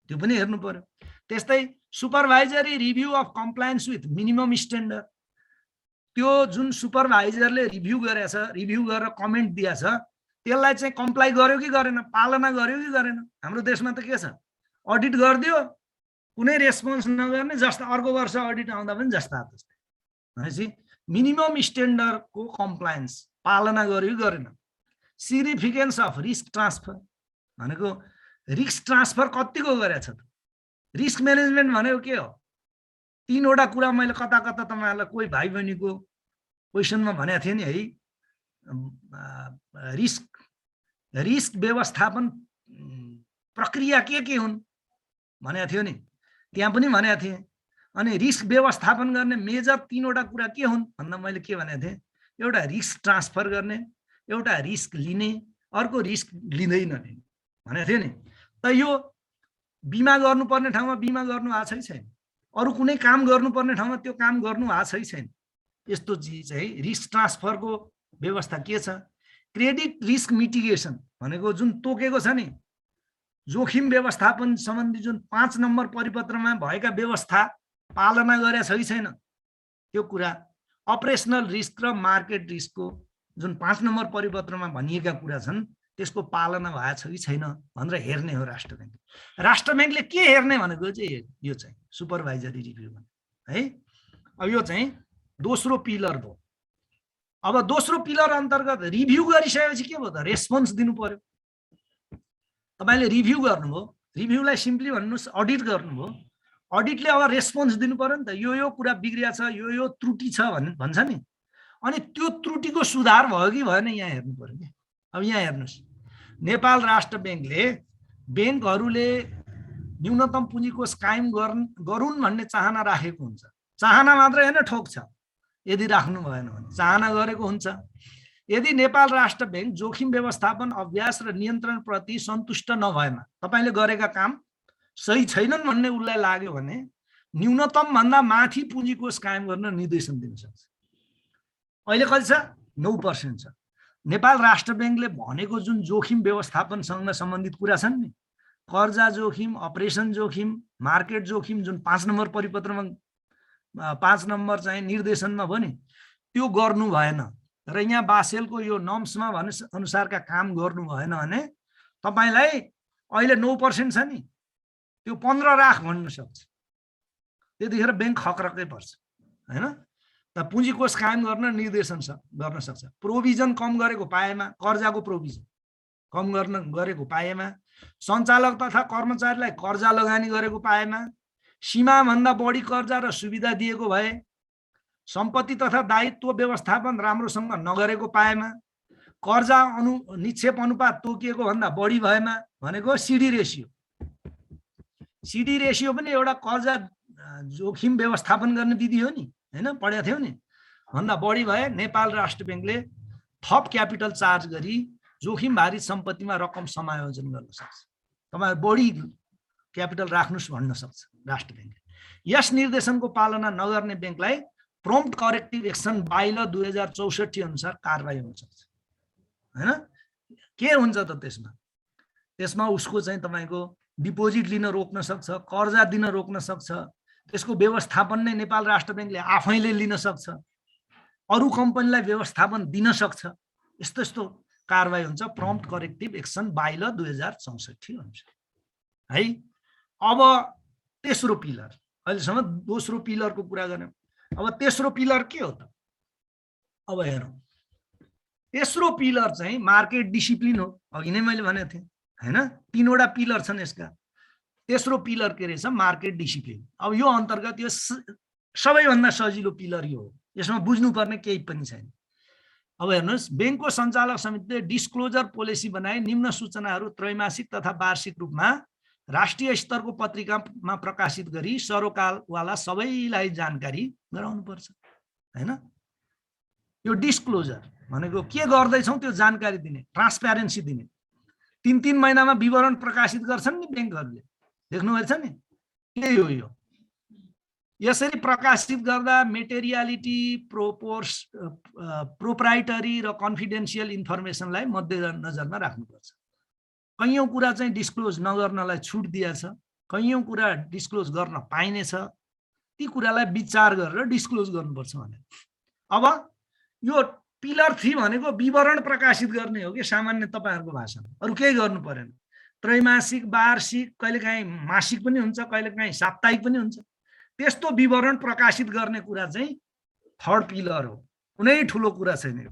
त्यो पनि हेर्नु पर्यो। त्यस्तै supervisory review of compliance with minimum standard, त्यो जुन सुपरभाइजरले रिभ्यू गरेछ, रिभ्यू गरेर कमेन्ट दिएछ, त्यसलाई चाहिँ कम्प्लाई गर्यो कि गरेन, पालना गर्यो कि गरेन। हाम्रो देशमा त के छ, अडिट गरिदियो, कुनै रेस्पोन्स नगर्ने, जस्ता अर्को वर्ष अडिट आउँदा पनि जस्ता त्यस्तै भनेपछि मिनिमम स्ट्यान्डर्डको कम्प्लायन्स पालना गर्यो कि गरेन। सिग्निफिकेन्स अफ रिस्क ट्रान्सफर भनेको रिस्क ट्रान्सफर कतिको गरेछ त? रिस्क म्यानेजमेन्ट भनेको के हो? 3 वटा कुरा मैले कता कता तपाईहरुलाई कोही भाइ बहिनीको क्वेसनमा भनेको थिएँ नि है। रिस्क व्यवस्थापन प्रक्रिया के हुन् भनेको थियो नि, त्यहाँ पनि भनेको थिएँ। अनि रिस्क व्यवस्थापन गर्ने मेजर 3 वटा कुरा के हुन् भन्दा मैले के भनेको थिएँ? एउटा रिस्क ट्रान्सफर गर्ने, एउटा रिस्क लिने, अर्को रिस्क लिँदै नलिने भनेको थिएँ नि। त यो बिमा गर्नुपर्ने ठाउँमा बिमा गर्नु भएको छ कि छैन, अरू कुनै काम गर्नुपर्ने ठाउँमा त्यो काम गर्नु भएको छ कि छैन, यस्तो चिज है। रिस्क ट्रान्सफरको व्यवस्था के छ? क्रेडिट रिस्क मिटिगेसन भनेको जुन तोकेको छ नि, जोखिम व्यवस्थापन सम्बन्धी जुन 5 नम्बर परिपत्रमा भएका व्यवस्था पालना गरेछ कि छैन त्यो कुरा। अपरेसनल रिस्क र मार्केट रिस्कको जुन 5 नम्बर परिपत्रमा भनिएका कुरा छन् त्यसको पालना भएको छ कि छैन भनेर हेर्ने हो राष्ट्र बैंकले। राष्ट्र बैंकले के हेर्ने भनेको चाहिँ यो चाहिँ सुपरभाइजरी रिभ्यू है। अब यो चाहिँ दोस्रो पिलर भयो। अब दोस्रो पिलर अन्तर्गत रिभ्यू गरिसकेपछि के भयो त? रेस्पोन्स दिनु पर्यो। तपाईले रिभ्यू गर्नुभयो, रिभ्यूलाई सिम्पली भन्नुस् अडिट गर्नुभयो, अडिटले अब रेस्पोन्स दिनु पर्यो नि त। यो कुरा बिग्रिया छ, यो त्रुटि छ भन्छ नि, अनि त्यो त्रुटिको सुधार भयो कि भएन यहाँ हेर्नु पर्यो नि। अब यहाँ हेर्नुस्, नेपाल राष्ट्र बैंकले बैंकहरूले न्यूनतम पुँजीकोष कायम गरून् भन्ने चाहना राखेको हुन्छ। चाहना मात्र हैन, ठोक छ। यदि राख्नु भएन भने चाहना गरेको हुन्छ। यदि नेपाल राष्ट्र बैंक जोखिम व्यवस्थापन अभ्यास र नियन्त्रण प्रति सन्तुष्ट नभएमा, तपाईले गरेका काम सही छैनन् भन्ने उलाई लाग्यो भने न्यूनतम भन्दा माथि पुँजीकोष कायम गर्न निर्देशन दिन सक्छ। अहिले कति छ? 9% छ। नेपाल राष्ट्र बैंकले भनेको जुन जोखिम व्यवस्थापनसँग सम्बन्धित कुरा छन् नि, कर्जा जोखिम, अपरेसन जोखिम, मार्केट जोखिम, जुन 5 नम्बर परिपत्रमा 5 नम्बर चाहिँ निर्देशनमा भयो नि, त्यो गर्नु भएन र यहाँ बासेलको यो नर्म्समा भने अनुसारका काम गर्नु भएन भने तपाईलाई अहिले 9% छ नि, त्यो 15 राख भन्न सक्छ। त्यतिखेर बैंक खक्रक्कै पर्छ हैन। त पुँजी कोष कायम गर्न निर्देशन गर्न सक्छ। प्रोभिजन कम गरेको पाएमा, कर्जाको प्रोभिजन कम गरेको पाएमा, सञ्चालक तथा कर्मचारीलाई कर्जा लगानी गरेको पाएमा, सीमाभन्दा बढी कर्जा र सुविधा दिएको भए, सम्पत्ति तथा दायित्व व्यवस्थापन राम्रोसँग नगरेको पाएमा, कर्जा निक्षेप अनुपात तोकिएको भन्दा बढी भएमा, भनेको सिडी रेसियो। सिडी रेसियो पनि एउटा कर्जा जोखिम व्यवस्थापन गर्ने विधि हो नि, हैन, पढेको थियौ नि। भन्दा बढी भए नेपाल राष्ट्र बैंकले थप क्यापिटल चार्ज गरी जोखिम भारी सम्पत्तिमा रकम समायोजन गर्न सक्छ। तपाईहरु बढी क्यापिटल राख्नुस् भन्न सक्छ राष्ट्र बैंकले। यस निर्देशनको पालना नगर्ने बैंकलाई प्रम्प्ट करेक्टिभ एक्सन बाइल 2064 अनुसार कारबाही हुन सक्छ हैन। के हुन्छ त त्यसमा उसको चाहिँ तपाईको डिपोजिट लिन रोक्न सक्छ, कर्जा दिन रोक्न सक्छ, त्यसको व्यवस्थापन नै नेपाल राष्ट्र बैंकले आफैले लिन सक्छ, अरु कम्पनीलाई व्यवस्थापन दिन सक्छ। यस्तो यस्तो कारबाही हुन्छ प्रम्प्ट करेक्टिभ एक्सन बाइल 2064 अनुसार है। अब तेस्रो पिलर, अहिलेसम्म दोस्रो पिलरको कुरा गर्यौं। अब तेस्रो पिलर के हो त? अब हेरौं, तेस्रो पिलर चाहिँ मार्केट डिसिप्लिन हो। अघि नै मैले भनेको थिएँ हैन, 3 वटा पिलर छन् यसका। तेस्रो पिलर के रहेछ? Market discipline. अब यो अन्तर्गत यो सबैभन्दा सजिलो पिलर यो हो, यसमा बुझ्नुपर्ने केही पनि छैन। अब हेर्नुस्, बैंकको सञ्चालक समितिले डिस्क्लोजर पोलिसी बनाई निम्न सूचनाहरू त्रैमासिक तथा वार्षिक रूपमा राष्ट्रिय स्तरको पत्रिकामा प्रकाशित गरी सरोकारवाला सबैलाई जानकारी गराउनुपर्छ हैन। यो डिस्क्लोजर भनेको के गर्दैछौं त्यो जानकारी दिने, ट्रान्सप्यारेन्सी दिने। 3-3 महिनामा विवरण प्रकाशित गर्छन् नि बैंकहरूले, देख्नुभएछ नि, के हो यो? यसरी प्रकाशित गर्दा मेटेरियालिटी, प्रोप्राइटरी र कन्फिडेन्शियल इन्फर्मेसनलाई मध्यनजरमा राख्नुपर्छ। कैयौं कुरा चाहिँ डिस्क्लोज नगर्नलाई छुट दिएछ, कैयौं कुरा डिस्क्लोज गर्न पाइनेछ, ती कुरालाई विचार गरेर डिस्क्लोज गर्नुपर्छ भने। अब यो पिलर 3 भनेको विवरण प्रकाशित गर्ने हो कि सामान्य तपाईहरुको भाषामा, अरु केही गर्नु पर्दैन। त्रैमासिक, वार्षिक, कहिलेकाहीँ मासिक पनि हुन्छ, कहिलेकाहीँ साप्ताहिक पनि हुन्छ। त्यस्तो विवरण प्रकाशित गर्ने कुरा चाहिँ थर्ड पिलर हो। कुनै ठुलो कुरा छैन यो,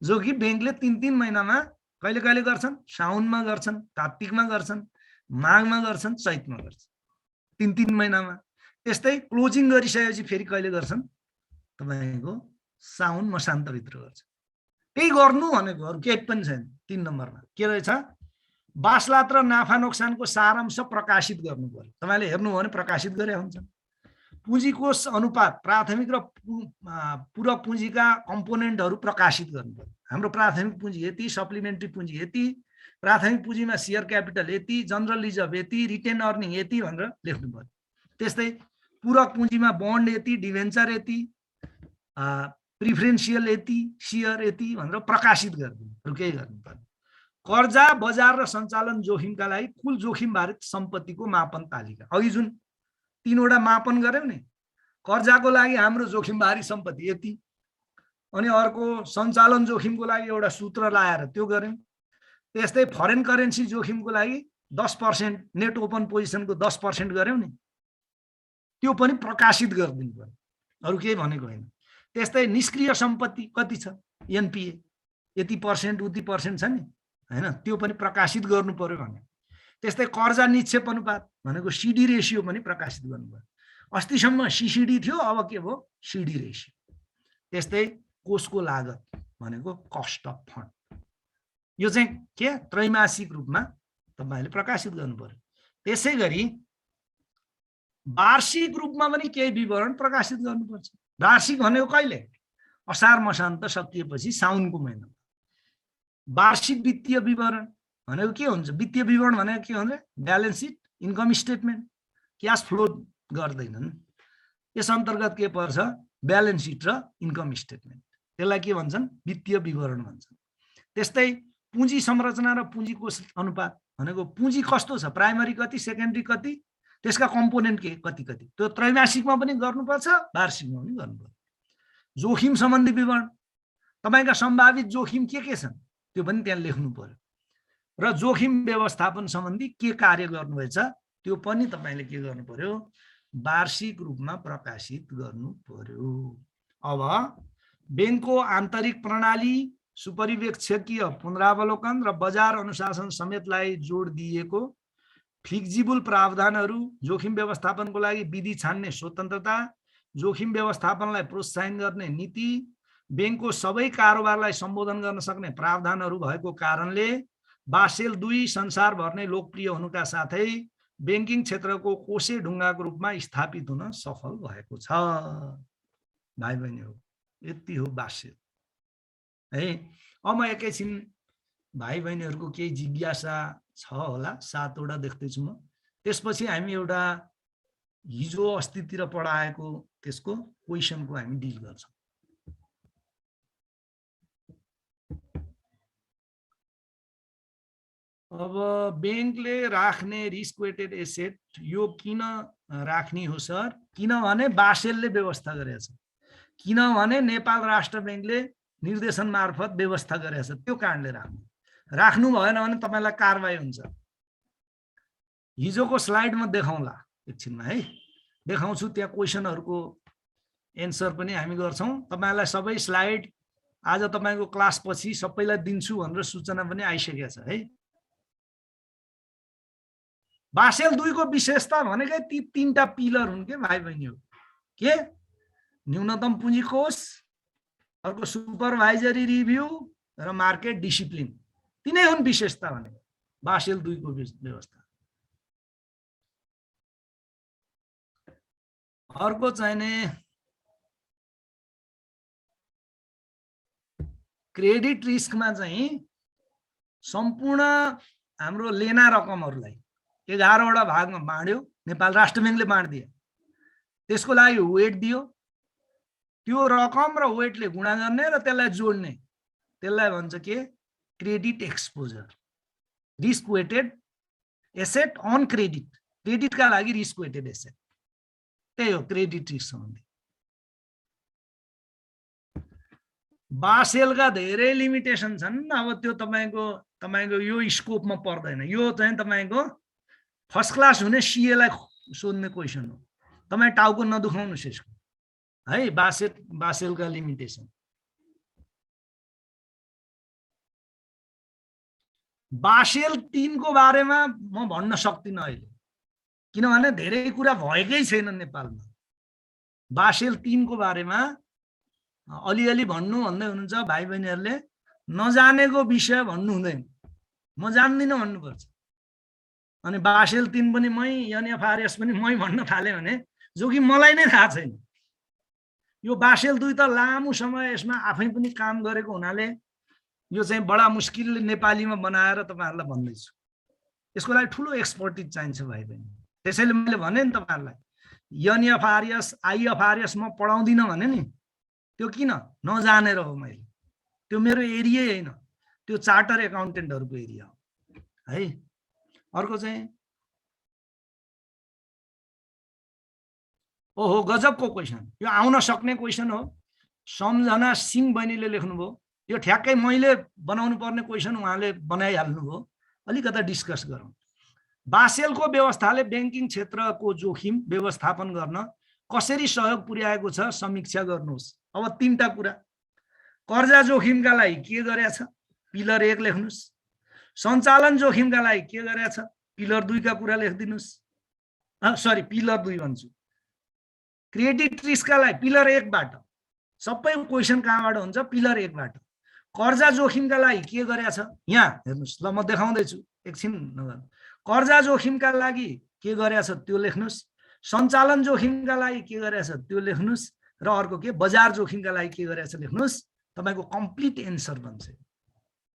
जो कि बैंकले 3-3 महिनामा कहिले कहिले गर्छन्, साउनमा गर्छन्, कार्तिकमा गर्छन्, माघमा गर्छन्, चैतमा गर्छन्, 3-3 महिनामा। त्यस्तै क्लोजिङ गरिसकेपछि फेरि कहिले गर्छन्? तपाईको साउन मसान्तभित्र गर्छ। त्यही गर्नु भनेको, अरु केही पनि छैन। 3 नम्बरमा के रहेछ? बासलात र नाफा नोक्सानको सारांश प्रकाशित गर्नु पर्यो। तपाईले हेर्नु हो भने प्रकाशित गरे हुन्छ। पुँजी कोष अनुपात, प्राथमिक र पूरक पुँजीका कम्पोनेन्टहरू प्रकाशित गर्नु पर्यो। हाम्रो प्राथमिक पुँजी यति, सप्लिमेन्ट्री पुँजी यति, प्राथमिक पुँजीमा शेयर क्यापिटल यति, जनरल रिजर्भ यति, रिटेन अर्निङ यति भनेर लेख्नु पर्यो। त्यस्तै पूरक पुँजीमा बन्ड यति, डिभेन्चर यति, प्रिफरेन्शियल यति, शेयर यति भनेर प्रकाशित गरिदिनु, अरु केही गर्नु पर्यो। कर्जा, बजार र सञ्चालन जोखिमका लागि कुल जोखिम भारित सम्पत्तिको मापन तालिका। अघि जुन 3 वटा मापन गर्यौं नि, कर्जाको लागि हाम्रो जोखिम भारी सम्पत्ति यति, अनि अर्को सञ्चालन जोखिमको लागि एउटा सूत्र लाएर त्यो गर्यौं। त्यस्तै फरेन करेन्सी जोखिमको लागि 10% नेट ओपन पोजिसनको 10% गर्यौं नि, त्यो पनि प्रकाशित गरिदिनु पर्यो, अरु केही भनेको हैन। त्यस्तै निष्क्रिय सम्पत्ति कति छ, एनपीए यति % उति % छ नि हैन, त्यो पनि प्रकाशित गर्नु पर्यो भने। त्यस्तै कर्जा निक्षेप अनुपात भनेको सीडी रेशियो पनि प्रकाशित गर्नु पर्यो। अस्तिसम्म सीसीडी थियो, अब के भयो? CD ratio. त्यस्तै कोषको लागत भनेको कस्ट अफ फन्ड, यो चाहिँ के त्रैमासिक रूपमा तपाईले प्रकाशित गर्नु पर्यो। त्यसैगरी वार्षिक रूपमा पनि केही विवरण प्रकाशित गर्नुपर्छ। वार्षिक भनेको कहिले? असार मसान्त सकिएपछि साउनको महिना। वार्षिक वित्तीय विवरण भनेको के हुन्छ? वित्तीय विवरण भनेको के हुन्छ? Balance seat, income statement, cash flow गर्दैनन्। यस अन्तर्गत के पर्छ? ब्यालेन्स सिट र इन्कम स्टेटमेन्ट। त्यसलाई के भन्छन्? वित्तीय विवरण भन्छन्। त्यस्तै पुँजी संरचना र पुँजी कोष अनुपात भनेको पुँजी कस्तो छ, प्राइमरी कति, सेकेन्डरी कति, त्यसका कम्पोनेन्ट के कति कति, त्यो त्रैमासिकमा पनि गर्नुपर्छ, वार्षिकमा पनि गर्नुपर्छ। जोखिम सम्बन्धी विवरण, तपाईका सम्भावित जोखिम के छन् त्यो पनि त्यहाँ लेख्नु पर्यो र जोखिम व्यवस्थापन सम्बन्धी के कार्य गर्नुभएछ त्यो पनि तपाईले के गर्नु पर्यो, वार्षिक रूपमा प्रकाशित गर्नु पर्यो। अब बैंकको आन्तरिक प्रणाली, सुपरिवेक्षकीय पुनरावलोकन र बजार अनुशासन समेतलाई जोड दिएको फ्लेक्सिबल प्रावधानहरू, जोखिम व्यवस्थापनको लागि विधि छान्ने स्वतन्त्रता, जोखिम व्यवस्थापनलाई प्रोत्साहन गर्ने नीति, बैंकको सबै कारोबारलाई सम्बोधन गर्न सक्ने प्रावधानहरू भएको कारणले बासेल 2 संसारभर नै लोकप्रिय हुनुका साथै बैंकिङ क्षेत्रको कोसे ढुङ्गाको रूपमा स्थापित हुन सफल भएको छ। भाइ बहिनीहरू, यति हो बासेल है। अब म एकैछिन भाइ बहिनीहरूको केही जिज्ञासा छ होला, 7 वटा देख्दैछु म, त्यसपछि हामी एउटा हिजो अस्तितिर पढाएको त्यसको क्वेसनको हामी डिल गर्छौँ। अब बैंकले राख्ने रिस्क वेटेड एसेट यो किन राख्ने हो सर? किनभने बासेलले व्यवस्था गरेको छ, किनभने नेपाल राष्ट्र बैंकले निर्देशन मार्फत व्यवस्था गरेको छ, त्यो कारणले राख्नु भएन भने तपाईलाई कारबाही हुन्छ। हिजोको स्लाइडमा देखाउँला एकछिनमा है, देखाउँछु, त्यहाँ क्वेसनहरूको एन्सर पनि हामी गर्छौँ। तपाईलाई सबै स्लाइड आज तपाईको क्लास पछि सबैलाई दिन्छु भनेर सूचना पनि आइसकेको छ है। बासेल 2 को विशेषता भनेकै ती 3टा पिलर हुन् के भाइ बहिनीहरू, के न्यूनतम पुँजी कोष, अर्को सुपरभाइजरी रिभ्यू र मार्केट डिसिप्लिन, तिनै हुन् विशेषता भनेको बासेल 2 को व्यवस्था। अर्को चाहिने क्रेडिट रिस्कमा चाहिँ सम्पूर्ण हाम्रो लेना रकमहरूलाई 11 वटा भागमा बाँड्यो, नेपाल राष्ट्र बैंकले बाँडिदियो, त्यसको लागि वेट दियो, त्यो रकम र वेटले गुणा गर्ने र त्यसलाई जोड्ने, त्यसलाई भन्छ के, credit exposure, risk weighted asset on credit, क्रेडिटका लागि रिस्क वेटेड एसेट, त्यही हो क्रेडिट रिस्क सम्बन्धी। बासेलका धेरै लिमिटेसन छन्, अब त्यो तपाईको यो स्कोपमा पर्दैन, यो चाहिँ तपाईको फर्स्ट क्लास हुने सीएलाई सोध्ने क्वेसन हो, तपाई टाउको नदुखाउनुस् यसको है। बासेलका लिमिटेसन, बासेल 3 को बारेमा म भन्न सक्दिनँ अहिले, किनभने धेरै कुरा भएकै छैन नेपालमा। बासेल 3 को बारेमा अलिअलि भन्नु भन्दै हुनुहुन्छ भाइ बहिनीहरूले, नजानेको विषय भन्नु हुँदैन, म जान्दिनँ भन्नुपर्छ। अनि बासेल 3 पनि मै, एनएफआरएस पनि मै भन्न थालेँ भने जो कि मलाई नै थाहा छैन। यो बासेल 2 त लामो समय यसमा आफै पनि काम गरेको हुनाले यो चाहिँ बडा मुस्किलले नेपालीमा बनाएर तपाईहरुलाई भन्दैछु। यसको लागि ठुलो एक्सपर्टिज चाहिन्छ भाइ बहिनी। त्यसैले मैले भने नि तपाईहरुलाई, एनएफआरएस आईएफआरएस म पढाउँदिन भने नि, त्यो किन नजानेर हो, मैले त्यो मेरो एरिया हैन, त्यो चार्टर एकाउन्टेन्टहरुको एरिया हो है। अर्को चाहिँ ओहो गजबको क्वेसन, यो आउन सक्ने क्वेसन हो। सम्झना सिंह बहिनीले लेख्नुभयो, यो ठ्याक्कै मैले बनाउनु पर्ने क्वेसन उहाँले बनाइहाल्नुभयो। अलिकता डिस्कस गरौँ। बासेलको व्यवस्थाले बैंकिङ क्षेत्रको जोखिम व्यवस्थापन गर्न कसरी सहयोग पुर्याएको छ समीक्षा गर्नुहोस्। अब 3टा कुरा, कर्जा जोखिमका लागि के गरेछ, पिलर 1 लेख्नुस्। सञ्चालन जोखिमका लागि के गरेछ, पिलर 2 का कुरा लेखिदिनुस्। सरी पिलर 2 भन्छु। क्रेडिट रिस्कका लागि पिलर 1 बाट, सबै क्वेसन कहाँबाट हुन्छ, पिलर 1 बाट। कर्जा जोखिमका लागि के गरेछ, यहाँ हेर्नुस्, ल म देखाउँदै छु एकछिन नगर। कर्जा जोखिमका लागि के गरेछ त्यो लेख्नुस्, सञ्चालन जोखिमका लागि के गरेछ त्यो लेख्नुस्, र अर्को के बजार जोखिमका लागि के गरेछ लेख्नुस्। तपाईको कम्प्लिट एन्सर बन्छ।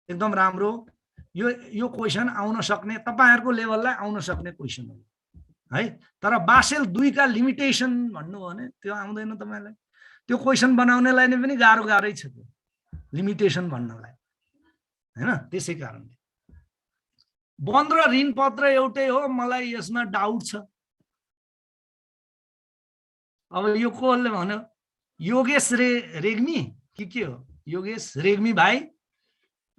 एकदम राम्रो। यो क्वेसन आउन सक्ने, तपाईहरुको लेभललाई आउन सक्ने क्वेसन हो है। तर बासेल 2 का लिमिटेसन भन्नु भने त्यो आउँदैन तपाईलाई। त्यो क्वेसन बनाउनेलाई नै पनि गाह्रै छ त्यो लिमिटेसन भन्नलाई। हैन। त्यसै कारणले बन्द र ऋणपत्र एउटै हो, मलाई यसमा डाउट छ। अब यो कसले भन्यो? योगेश रेग्मी के हो? योगेश रेग्मी भाइ,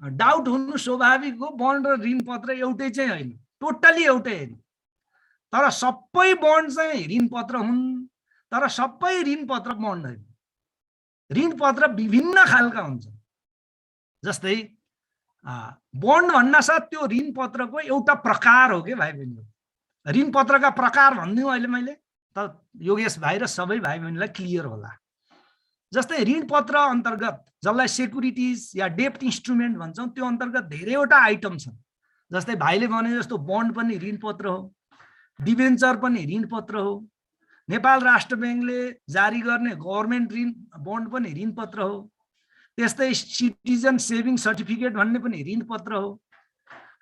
डाउट हुनु स्वाभाविक हो। बन्ड र ऋणपत्र एउटै चाहिँ होइन, टोटली एउटै होइन। तर सबै बन्ड चाहिँ ऋणपत्र हुन्, तर सबै ऋणपत्र बन्ड होइन। ऋणपत्र विभिन्न खालका हुन्छन्। जस्तै बन्ड भन्नासाथ त्यो ऋणपत्रको एउटा प्रकार हो के भाइ बहिनी। ऋणपत्रका प्रकार भनिदिउँ अहिले मैले, त योगेश भाइ र सबै भाइ बहिनीलाई क्लियर होला। जस्तै ऋणपत्र अन्तर्गत जसलाई सेक्युरिटिज या डेप्ट इन्स्ट्रुमेन्ट भन्छौँ, त्यो अन्तर्गत धेरैवटा आइटम छन्। जस्तै भाइले भने जस्तो बन्ड पनि ऋणपत्र हो, डिबेन्चर पनि ऋणपत्र हो, नेपाल राष्ट्र ब्याङ्कले जारी गर्ने गभर्मेन्ट ऋण बन्ड पनि ऋणपत्र हो, त्यस्तै सिटिजन सेभिङ सर्टिफिकेट भन्ने पनि ऋणपत्र हो,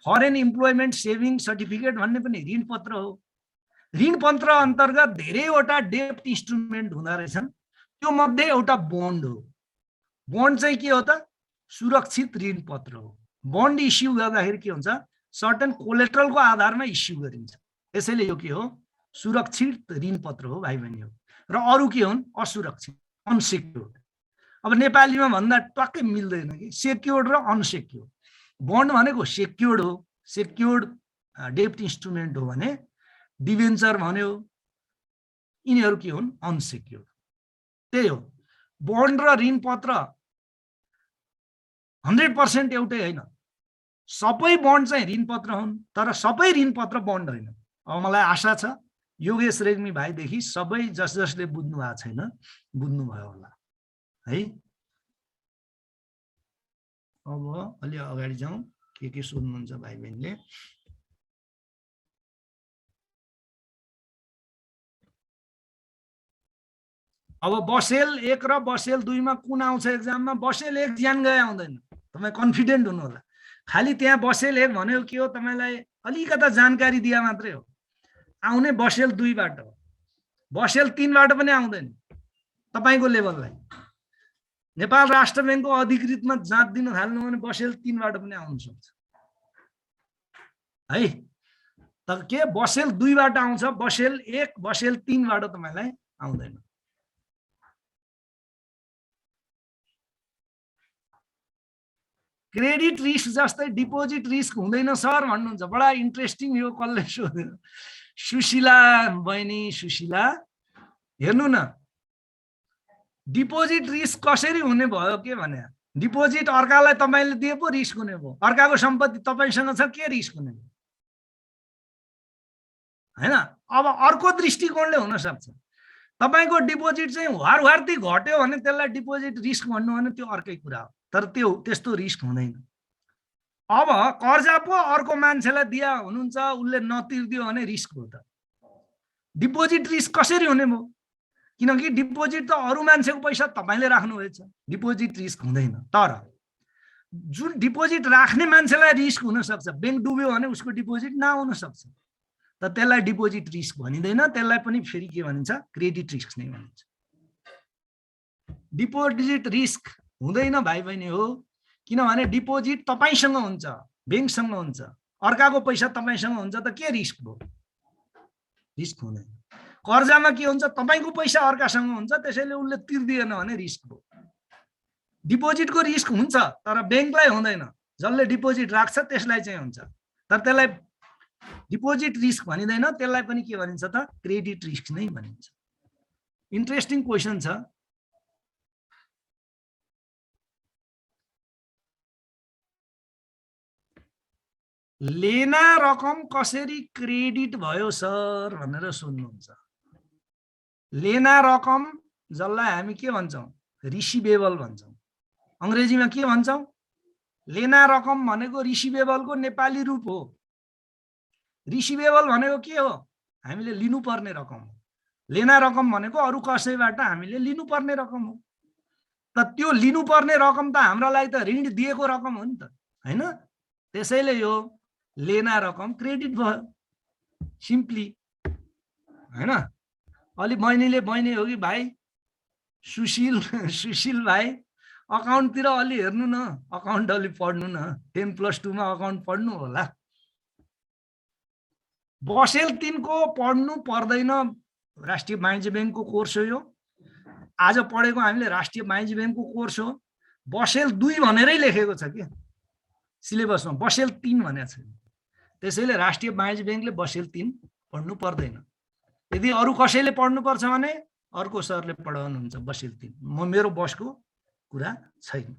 फरेन इम्प्लोइमेन्ट सेभिङ सर्टिफिकेट भन्ने पनि ऋणपत्र हो। ऋणपत्र अन्तर्गत धेरैवटा डेप्ट इन्स्ट्रुमेन्ट हुँदो रहेछन्, त्यो मध्ये एउटा बन्ड हो। बन्ड चाहिँ के हो त? सुरक्षित ऋणपत्र हो। बन्ड इस्यु गर्दाखेरि के हुन्छ? सर्टेन कोलेट्रलको आधारमा इस्यु गरिन्छ, त्यसैले यो के हो? सुरक्षित ऋणपत्र हो भाइ बहिनी हो। र अरू के हुन्? असुरक्षित, अनसेक्योर्ड। अब नेपालीमा भन्दा टक्कै मिल्दैन कि सेक्योर्ड र अनसेक्योर्ड। बन्ड भनेको सेक्योर्ड हो, सेक्योर्ड डेप्ट इन्स्ट्रुमेन्ट हो भने डिबेन्चर भन्यो, यिनीहरू के हुन्? अनसेक्योर्ड। त्यही हो, बन्ड र ऋणपत्र 100% एउटै होइन। सबै बन्ड चाहिँ ऋणपत्र हुन्, तर सबै ऋणपत्र बन्ड होइन। अब मलाई आशा छ योगेश रेग्मी भाइदेखि सबै जसले बुझ्नु भएको छैन बुझ्नुभयो होला है। अब अलि अगाडि जाउँ, के सोध्नुहुन्छ भाइ बहिनीले। अब बसेल 1 र बसेल 2 मा कुन आउँछ एक्जाममा? बसेल 1 ज्यान गए आउँदैन, तपाईँ कन्फिडेन्ट हुनु होला। खालि त्यहाँ बसेल 1 भनेको के हो? तपाईँलाई अलिकता जानकारी दिए मात्रै हो। आउने बसेल 2 बाट हो, बसेल 3 बाट पनि आउँदैन। तपाईँको लेभललाई नेपाल राष्ट्र ब्याङ्कको अधिकृतमा जाँच दिन थाल्नु भने बसेल 3 बाट पनि आउन सक्छ है। तर के बसेल 2 बाट आउँछ, बसेल 1 बसेल 3 बाट तपाईँलाई आउँदैन। क्रेडिट रिस्क जस्तै डिपोजिट रिस्क हुँदैन सर भन्नुहुन्छ। बडा इन्ट्रेस्टिङ यो कसले सोध्यो? सुशीला बहिनी, सुशीला हेर्नु न, डिपोजिट रिस्क कसरी हुने भयो के भने? डिपोजिट अर्कालाई तपाईँले दिए पो रिस्क हुने भयो, अर्काको सम्पत्ति तपाईँसँग छ, के रिस्क हुने भयो हैन? अब अर्को दृष्टिकोणले हुन सक्छ। तपाईँको डिपोजिट चाहिँ वारवार्ती घट्यो भने त्यसलाई डिपोजिट रिस्क भन्नु भने त्यो अर्कै कुरा हो, तर त्यो त्यस्तो रिस्क हुँदैन। अब कर्जा पो अर्को मान्छेलाई दिया हुनुहुन्छ, उसले नतिर्दियो भने रिस्क हो त। डिपोजिट रिस्क कसरी हुने भयो? किनकि डिपोजिट त अरू मान्छेको पैसा तपाईँले राख्नुभएछ, डिपोजिट रिस्क हुँदैन। तर जुन डिपोजिट राख्ने मान्छेलाई रिस्क हुन सक्छ, ब्याङ्क डुब्यो भने उसको डिपोजिट नहुन सक्छ, त त्यसलाई डिपोजिट रिस्क भनिँदैन, त्यसलाई पनि फेरि के भनिन्छ? क्रेडिट रिस्क नै भनिन्छ। डिपोजिट रिस्क हुँदैन भाइ बहिनी हो, किनभने डिपोजिट तपाईँसँग हुन्छ, ब्याङ्कसँग हुन्छ, अर्काको पैसा तपाईँसँग हुन्छ, त के रिस्क भयो? रिस्क हुँदैन। कर्जामा के हुन्छ? तपाईँको पैसा अर्कासँग हुन्छ, त्यसैले उसले तिर्दिएन भने रिस्क भयो। डिपोजिटको रिस्क हुन्छ तर ब्याङ्कलाई हुँदैन, जसले डिपोजिट राख्छ त्यसलाई चाहिँ हुन्छ, तर त्यसलाई डिपोजिट रिस्क भनिँदैन, त्यसलाई पनि के भनिन्छ त? क्रेडिट रिस्क नै भनिन्छ। इन्ट्रेस्टिङ क्वेसन छ। लेना रकम कसरी क्रेडिट भयो सर भनेर सोध्नुहुन्छ। लेना रकम जसलाई हामी के भन्छौँ? रिसिभेबल भन्छौँ। अङ्ग्रेजीमा के भन्छौँ? लेना रकम भनेको रिसिभेबलको नेपाली रूप हो। रिसिभेबल भनेको के हो? हामीले लिनुपर्ने रकम हो। लेना रकम भनेको अरू कसैबाट हामीले लिनुपर्ने रकम हो। त त्यो लिनुपर्ने रकम त हाम्रो लागि त ऋण दिएको रकम हो नि त, हैन? त्यसैले यो लेना रकम क्रेडिट भयो सिम्पली, हैन? अलि बहिनी हो कि भाइ? सुशील भाइ अकाउन्टतिर अलि हेर्नु न, अकाउन्ट अलि पढ्नु न, 10+2 मा अकाउन्ट पढ्नु होला। बसेल 3 को पढ्नु पर्दैन, राष्ट्रिय वाणिज्य ब्याङ्कको कोर्स हो यो। आज पढेको हामीले राष्ट्रिय वाणिज्य ब्याङ्कको कोर्स हो। बसेल 2 भनेरै लेखेको छ के सिलेबसमा, बसेल 3 भनेको छैन। त्यसैले राष्ट्रिय वाणिज्य ब्याङ्कले बसेल 3 पढ्नु पर्दैन। यदि अरू कसैले पढ्नुपर्छ भने अर्को सरले पढाउनुहुन्छ बसेल 3, मेरो बसको कुरा छैन।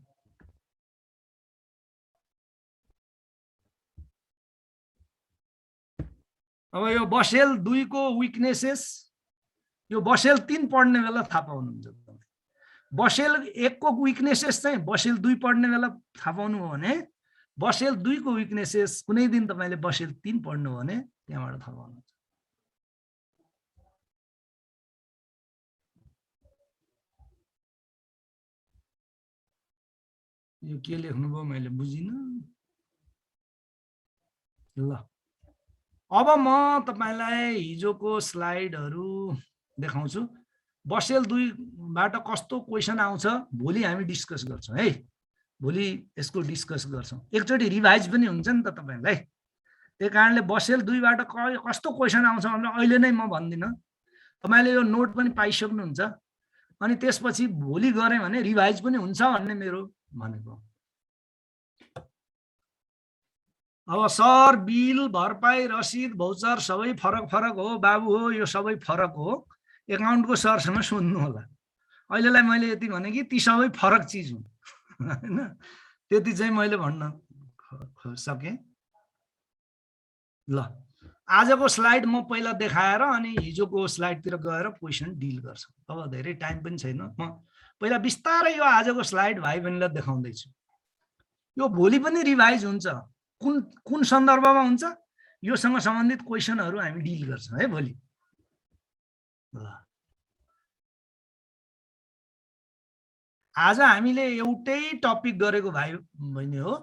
अब यो बसेल 2 को विकनेसेस, यो बसेल 3 पढ्ने बेला थाहा पाउनुहुन्छ। बसेल 1 को विकनेसेस चाहिँ बसेल 2 पढ्ने बेला थाहा पाउनु हो भने, बसेल 2 को विकनेसेस कुनै दिन तपाईले बसेल 3 पढ्नु हो भने त्यहाँबाट थाहा पाउनुहुन्छ। यो के लेख्नुभयो मैले बुझिनँ। ल अब म तपाईलाई हिजोको स्लाइडहरु देखाउँछु। बसेल 2 बाट कस्तो क्वेशन आउँछ भोलि हामी डिस्कस गर्छौं है। भोलि यसको डिस्कस गर्छौं। एकचोटी रिभाइज पनि हुन्छ नि त तपाईलाई। त्यही कारणले बसेल 2 बाट कस्तो क्वेशन आउँछ भने अहिले नै म भन्दिन। तपाईले यो नोट पनि पाइसक्नुहुन्छ। अनि त्यसपछि भोलि गरे भने रिभाइज पनि हुन्छ भन्ने मेरो भनेको। अब सर बिल, भरपाई, रसिद, भौचर सबै फरक फरक हो बाबु हो, यो सबै फरक हो। एकाउन्टको सरसँग सोध्नु होला। अहिलेलाई मैले यति भने कि ती सबै फरक चिज हुन् हैन, त्यति चाहिँ मैले भन्न सके। ल आजको स्लाइड म पहिला देखाएर अनि हिजोको स्लाइडतिर गएर क्वेशन डिल गर्छौं। अब धेरै टाइम पनि छैन, म पहिला बिस्तारै यो आजको स्लाइड भाइ बहिनीलाई देखाउँदै छु। यो भोलि पनि रिभाइज हुन्छ। कुन सन्दर्भमा हुन्छ, योसँग सम्बन्धित क्वेशनहरु हामी डिल गर्छौं है भोलि। आज हामीले एउटै टपिक गरेको भाइ बहिनी हो।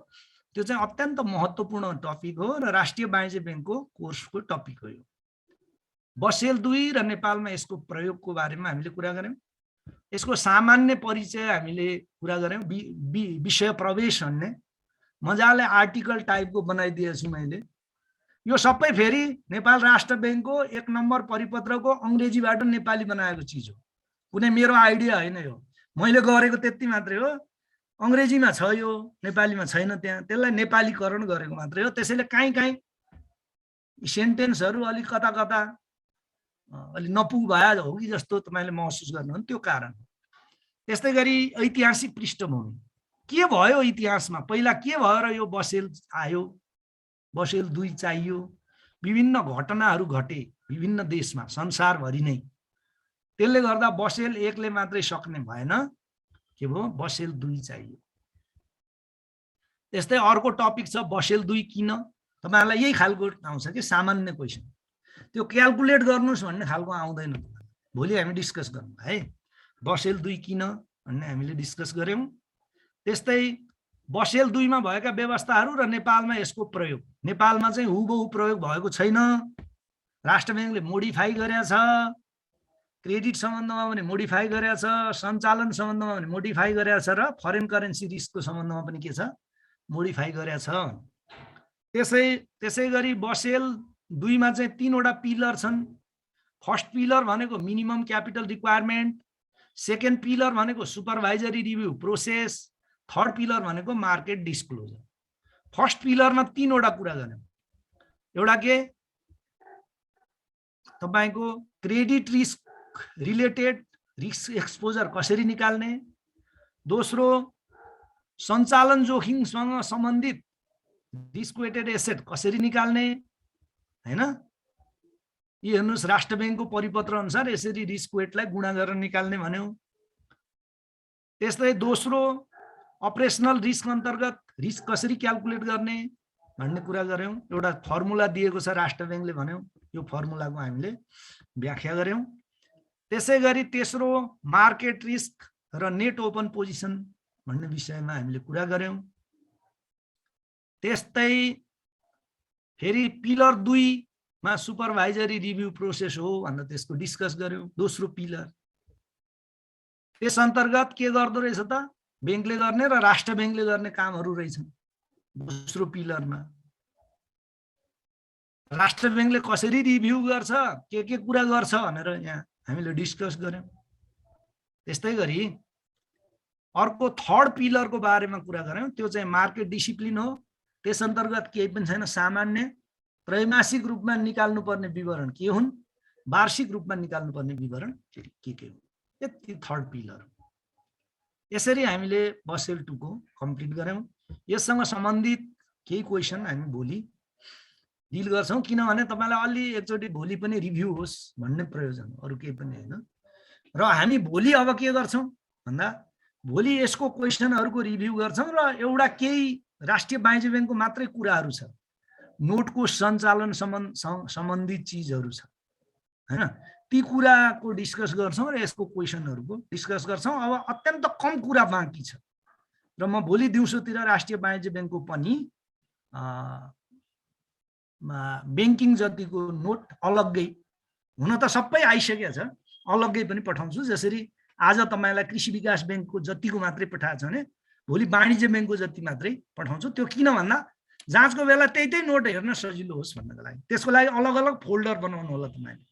त्यो चाहिँ अत्यन्त महत्त्वपूर्ण टपिक हो र राष्ट्रिय वाणिज्य ब्याङ्कको कोर्सको टपिक हो यो। बसेल 2 र नेपालमा यसको प्रयोगको बारेमा हामीले कुरा गर्यौं। यसको सामान्य परिचय हामीले कुरा गर्यौं। विषय प्रवेश भन्ने मजाले आर्टिकल टाइपको बनाइदिएछु मैले। यो सबै फेरि नेपाल राष्ट्र ब्याङ्कको 1 नम्बर परिपत्रको अंग्रेजीबाट नेपाली बनाएको चीज हो। कुनै मेरो आइडिया हैन यो, मैले गरेको त्यति मात्रै हो। अंग्रेजीमा छ यो, नेपालीमा छैन त्यहाँ, त्यसलाई नेपालीकरण गरेको मात्रै हो। त्यसैले काहीँ सेन्टेन्सहरु अलि कता कता अलि नपुग भए हो कि जस्तो तपाईले महसुस गर्नुहुन्छ, त्यो कारण। त्यस्तै गरी ऐतिहासिक पृष्ठभूमि के भयो इतिहासमा, पहिला के भएर यो बसेल आयो, बसेल 2 चाहियो, विभिन्न घटनाहरू घटे विभिन्न देशमा संसारभरि नै। त्यसले गर्दा बसेल 1 ले मात्रै सक्ने भएन, के भयो बसेल 2 चाहियो। त्यस्तै अर्को टपिक छ बसेल 2 किन। तपाईहरुलाई यही खालको आउँछ कि सामान्य क्वेशन, त्यो क्याल्कुलेट गर्नुस् भन्ने खालको आउँदैन। भोलि हामी डिस्कस गरौँ है। बसेल 2 किन भन्ने हामीले डिस्कस गर्यौं। त्यस्तै बसेल 2 मा भएका व्यवस्थाहरू र नेपालमा यसको प्रयोग। नेपालमा चाहिँ हुबहु प्रयोग भएको छैन, राष्ट्र ब्याङ्कले मोडिफाई गरेको छ। क्रेडिट सम्बन्धमा पनि मोडिफाई गरेको छ, सञ्चालन सम्बन्धमा पनि मोडिफाई गरेको छ र फरेन करेन्सी रिस्कको सम्बन्धमा पनि के छ मोडिफाई गरेको छ। त्यसै गरी बसेल 2 मा चाहिँ 3 वटा पिलर छन्। फर्स्ट पिलर भनेको minimum capital requirement, second pillar भनेको सुपरभाइजरी रिभ्यू प्रोसेस, थर्ड पिलर भनेको मार्केट डिस्क्लोजर। फर्स्ट पिलरमा 3 वटा कुरा गर्यौं। एउटा के तपाईको credit risk related risk exposure कसरी निकाल्ने, दोस्रो सञ्चालन जोखिमसँग सम्बन्धित रिस्क वेटेड एसेट कसरी निकाल्ने हैन। यो हेर्नुस् राष्ट्र ब्याङ्कको परिपत्र अनुसार यसरी रिस्क वेटलाई गुणा गरेर निकाल्ने भन्यौ। त्यस्तै दोस्रो अपरेसनल रिस्क अन्तर्गत रिस्क कसरी क्याल्कुलेट गर्ने भन्ने कुरा गर्यौं। एउटा फर्मुला दिएको छ राष्ट्र ब्याङ्कले भन्यौ, यो फर्मुलाको हामीले व्याख्या गर्यौं। त्यसै गरी तेस्रो मार्केट रिस्क र नेट ओपन पोजिसन भन्ने विषयमा हामीले कुरा गर्यौं। त्यस्तै फेरि पिलर 2 मा सुपरभाइजरी रिभ्यू प्रोसेस हो भनेर त्यसको डिस्कस गर्यौं, दोस्रो पिलर। त्यस अन्तर्गत के गर्दो रहेछ त बैंकले गर्ने र राष्ट्र बैंकले गर्ने कामहरू रहेछन्। दोस्रो पिलरमा राष्ट्र बैंकले कसरी रिभ्यू गर्छ, के कुरा गर्छ भनेर यहाँ हामीले डिस्कस गर्यौं। त्यस्तै गरी अर्को थर्ड पिलरको बारेमा कुरा गर्यौं, त्यो चाहिँ मार्केट डिसिप्लिन हो। त्यस अन्तर्गत केही पनि छैन, सामान्य त्रैमासिक रूपमा निकाल्नुपर्ने विवरण के हुन्, वार्षिक रूपमा निकाल्नुपर्ने विवरण के हुन्, यति थर्ड पिलर। यसरी हामीले बसेल 2 को कम्प्लिट गर्यौं। यससँग सम्बन्धित केही क्वेशन हामी भोलि डिल गर्छौं, किनभने तपाईलाई अलि एकचोटि भोलि पनि रिभ्यू होस् भन्ने प्रयोजन, अरु केही पनि हैन। र हामी भोलि अब के गर्छौं भन्दा भोलि यसको क्वेशनहरुको रिभ्यू गर्छौं र एउटा केही राष्ट्रिय वाणिज्य बैंकको मात्रै कुराहरु छ, नोटको सञ्चालन सम्बन्धित चीजहरु छ हैन, ती कुराको डिस्कस गर्छौं र यसको क्वेशनहरुको डिस्कस गर्छौं। अब अत्यन्त कम कुरा बाँकी छ र म भोलि दिउँसोतिर राष्ट्रिय वाणिज्य बैंकको पनि बैंकिङ जतिको नोट अलग्गै, हुन त सबै आइसकेको छ, अलग्गै पनि पठाउँछु। जसरी आज तपाईलाई कृषि विकास बैंकको जतिको मात्रै पठाएको छ भने भोलि वाणिज्य बैंकको जति मात्रै पठाउँछु। त्यो किन भन्दा जाँचको बेला त्यही नोट हेर्न सजिलो होस् भन्नको लागि। त्यसको लागि अलग अलग फोल्डर बनाउनु होला तपाईले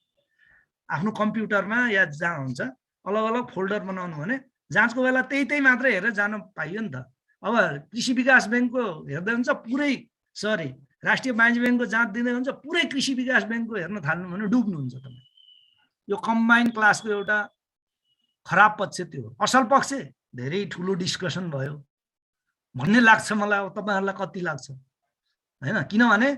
आफ्नो कम्प्युटरमा या जहाँ हुन्छ, अलग अलग फोल्डर बनाउनु भने जाँचको बेला त्यही मात्रै हेरेर जान पाइयो नि त। अब कृषि विकास बैंकको हेर्दै हुन्छ पुरै, सरी राष्ट्रिय वाणिज्य बैंकको जाँच दिँदै हुन्छ पुरै कृषि विकास बैंकको हेर्न थाल्नु भने डुब्नुहुन्छ तपाईँ। यो कम्बाइन क्लासको एउटा खराब पक्ष त्यो हो। असल पक्ष धेरै ठुलो डिस्कसन भयो भन्ने लाग्छ मलाई। अब तपाईहरुलाई कति लाग्छ हैन, किनभने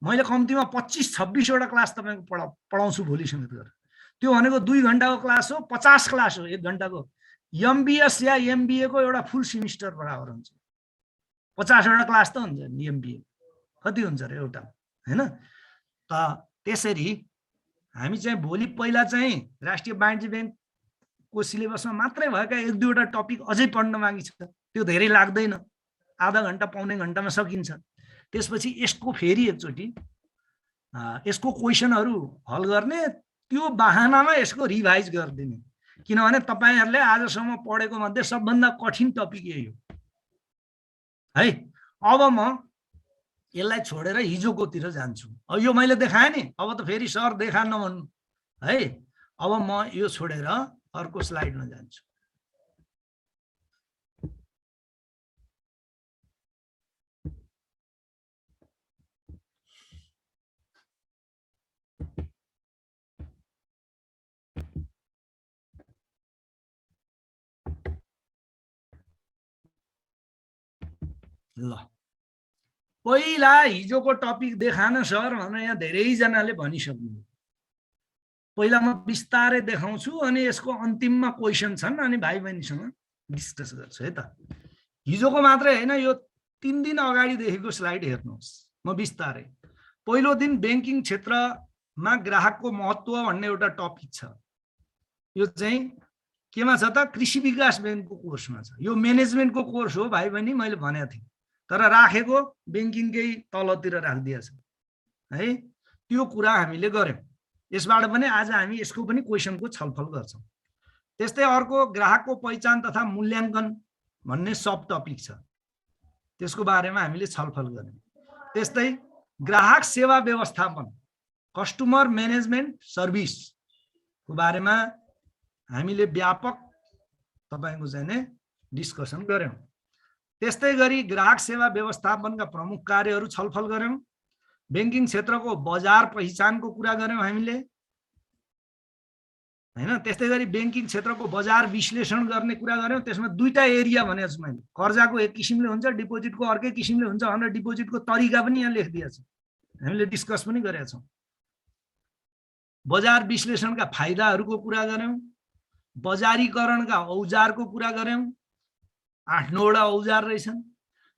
मैले कम्तीमा 25-26 वटा क्लास तपाईको पढाउँछु भोलि समेत गरेर। त्यो भनेको 2 घण्टाको क्लास हो, 50 क्लास हो 1 घण्टाको। एमबीएस या एमबीए को एउटा फुल सेमिस्टर बराबर हुन्छ। 50 वटा क्लास त हुन्छ एमबीए, कति हुन्छ र एउटा हैन। त त्यसरी हामी चाहिँ भोलि पहिला चाहिँ राष्ट्रिय वाणिज्य बैंकको सिलेबसमा मात्रै भएका 1-2 वटा टपिक अझै पढ्न बाँकी छ। त्यो धेरै लाग्दैन, आधा घण्टा पौने घण्टामा सकिन्छ। त्यसपछि यसको फेरि एकचोटि यसको क्वेशनहरु हल गर्ने, त्यो बहानामा यसको रिभाइज गर्दिने। किनभने तपाईहरुले आजसम्म पढेको मध्ये सबभन्दा कठिन टपिक यही हो है। अब म यसलाई छोडेर हिजोकोतिर जान्छु। अब यो मैले देखाएँ नि, अब त फेरि सर देखा नभन्नु है। अब म यो छोडेर अर्को स्लाइडमा जान्छु। ल पहिला हिजोको टपिक देखान सर भनेर यहाँ धेरैजनाले भनिसक्नु। पहिला म बिस्तारै देखाउँछु अनि यसको अन्तिममा क्वेशन छन्, अनि भाइ बहिनीसँग डिस्कस गर्छु है त। हिजोको मात्रै हैन, यो 3 दिन अगाडिदेखिको स्लाइड हेर्नुहोस्। म बिस्तारै पहिलो दिन बैंकिङ क्षेत्रमा ग्राहकको महत्व भन्ने एउटा टपिक छ। यो चाहिँ केमा छ त, कृषि विकास बैंकको कोर्समा छ। यो म्यानेजमेन्टको कोर्स हो भाइ बहिनी, मैले भनेको थिएँ, तर राखेको बैंकिङकै तलतिर राखिदिएछ है। त्यो कुरा हामीले गर्यौं। यसबाट पनि आज हामी यसको पनि क्वेशनको छलफल गर्छौं। त्यस्तै अर्को ग्राहकको पहिचान तथा मूल्याङ्कन भन्ने सब टपिक छ, त्यसको बारेमा हामीले छलफल गर्यौं। त्यस्तै ग्राहक सेवा व्यवस्थापन, कस्टमर म्यानेजमेन्ट सर्भिसको बारेमा हामीले व्यापक तपाईको चाहिँ नि डिस्कसन गर्यौं। त्यस्तै गरी ग्राहक सेवा व्यवस्थापनका प्रमुख कार्यहरू छलफल गर्यौं। बैंकिङ क्षेत्रको बजार पहिचानको कुरा गर्यौं हामीले हैन। त्यस्तै गरी बैंकिङ क्षेत्रको बजार विश्लेषण गर्ने कुरा गर्यौं। त्यसमा 2टा एरिया भनेको छु मैले, कर्जाको एक किसिमले हुन्छ, डिपोजिटको अर्कै किसिमले हुन्छ भनेर डिपोजिटको तरिका पनि यहाँ लेखिदिएको छ, हामीले डिस्कस पनि गरेका छौं। बजार विश्लेषणका फाइदाहरूको कुरा गर्यौं। बजारीकरणका औजारको कुरा गर्यौं, 8-9 वटा औजार रहेछन्।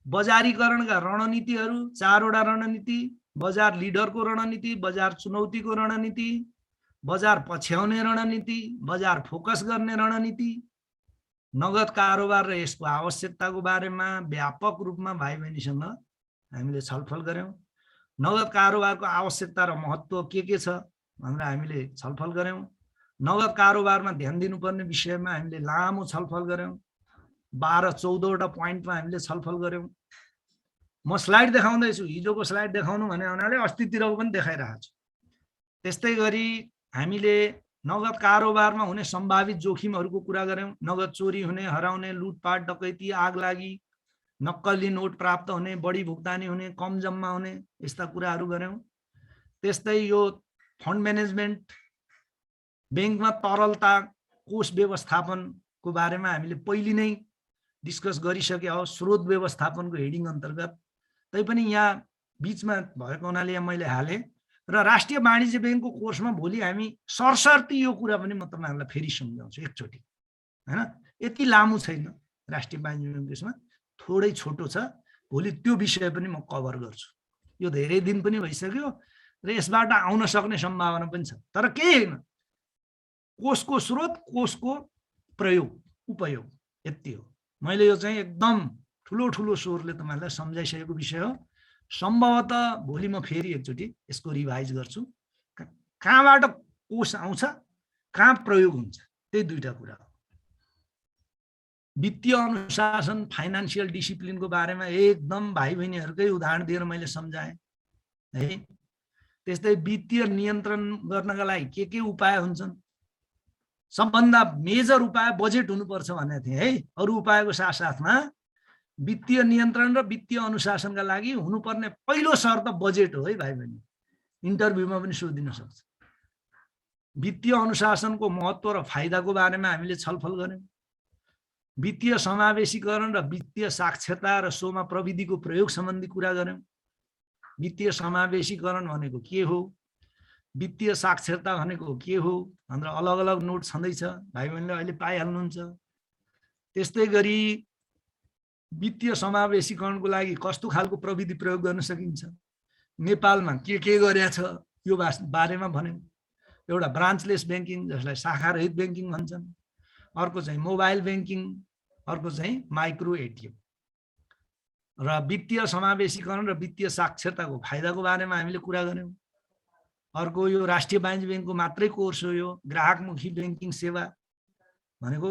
बजारीकरणका रणनीतिहरू 4 वटा रणनीति, बजार लिडरको रणनीति, बजार चुनौतीको रणनीति, बजार पछ्याउने रणनीति, बजार फोकस गर्ने रणनीति, नगद कारोबार र यसको आवश्यकताको बारेमा व्यापक रूपमा भाइ बहिनीसँग हामीले छलफल गर्यौं। नगद कारोबारको आवश्यकता र महत्व के छ भनेर हामीले छलफल गर्यौं। नगद कारोबारमा ध्यान दिनुपर्ने विषयमा हामीले लामो छलफल गर्यौं। 12-14वटा पोइन्टमा हामीले छलफल गर्यौं। म स्लाइड देखाउँदैछु, हिजोको स्लाइड देखाउनु भने हुनाले अस्तितिरको पनि देखाइरहेको छु। त्यस्तै गरी हामीले नगद कारोबारमा हुने सम्भावित जोखिमहरूको कुरा गर्यौं। नगद चोरी हुने, हराउने, लुटपाट, डकैती, आगलागी, नक्कली नोट प्राप्त हुने, बढी भुक्तानी हुने, कम जम्मा हुने, यस्ता कुराहरू गर्यौं। त्यस्तै यो फन्ड म्यानेजमेन्ट, बैंकमा तरलता कोष व्यवस्थापनको बारेमा हामीले पहिले नै डिस्कस गरिसके हो, स्रोत व्यवस्थापनको हेडिङ अन्तर्गत। तैपनि यहाँ बीचमा भएको हुनाले यहाँ मैले हाले र राष्ट्रिय वाणिज्य बैंकको कोर्समा भोलि हामी सरसर्ती यो कुरा पनि म तपाईहरुलाई फेरि सम्झाउँछु एकचोटि, हैन? यति लामो छैन राष्ट्रिय वाणिज्य बैंक कोर्समा, थोरै छोटो छ। भोलि त्यो विषय पनि म कभर गर्छु। यो धेरै दिन पनि भइसक्यो र यसबाट आउन सक्ने सम्भावना पनि छ, तर केही हैन, कोषको स्रोत, कोषको प्रयोग, उपयोग, यति हो। मैले यो चाहिँ एकदम ठुलो ठुलो स्वरले तपाईहरुलाई सम्झाइसकेको विषय हो। सम्भवतः भोलि म फेरि एकचोटि यसको रिभाइज गर्छु। कहाँबाट कोष आउँछ, कहाँ प्रयोग हुन्छ, त्यही दुईटा कुरा हो। वित्तीय अनुशासन, फाइनान्शियल डिसिप्लिनको बारेमा एकदम भाइ बहिनीहरुकै उदाहरण दिएर मैले सम्झाएँ है। त्यस्तै वित्तीय नियन्त्रण गर्नका लागि के उपाय हुन्छन्, सबभन्दा मेजर उपाय बजेट हुनुपर्छ भनेको थिएँ है। अरु उपायको साथसाथमा वित्तीय नियन्त्रण र वित्तीय अनुशासनका लागि हुनुपर्ने पहिलो शर्त बजेट हो है भाइ बहिनी। इन्टरभ्यूमा पनि सोधिन सक्छ। वित्तीय अनुशासनको महत्त्व र फाइदाको बारेमा हामीले छलफल गर्यौं। वित्तीय समावेशीकरण र वित्तीय साक्षरता र सोमा प्रविधिको प्रयोग सम्बन्धी कुरा गर्यौं। वित्तीय समावेशीकरण भनेको के हो, वित्तीय साक्षरता भनेको के हो भनेर अलग अलग नोट छँदैछ, भाइ बहिनीले अहिले पाइहाल्नुहुन्छ। त्यस्तै गरी वित्तीय समावेशीकरणको लागि कस्तो खालको प्रविधि प्रयोग गर्न सकिन्छ, नेपालमा के गरेछ यो बारेमा भन्यौं। एउटा ब्रान्चलेस बैंकिङ जसलाई शाखारहित बैंकिङ भन्छन्, अर्को चाहिँ मोबाइल बैंकिङ, अर्को चाहिँ माइक्रो एटिएम। र वित्तीय समावेशीकरण र वित्तीय साक्षरताको फाइदाको बारेमा हामीले कुरा गर्यौं। अर्को यो राष्ट्रिय वाणिज्य बैंकको मात्रै कोर्स हो, यो ग्राहकमुखी बैंकिङ सेवा भनेको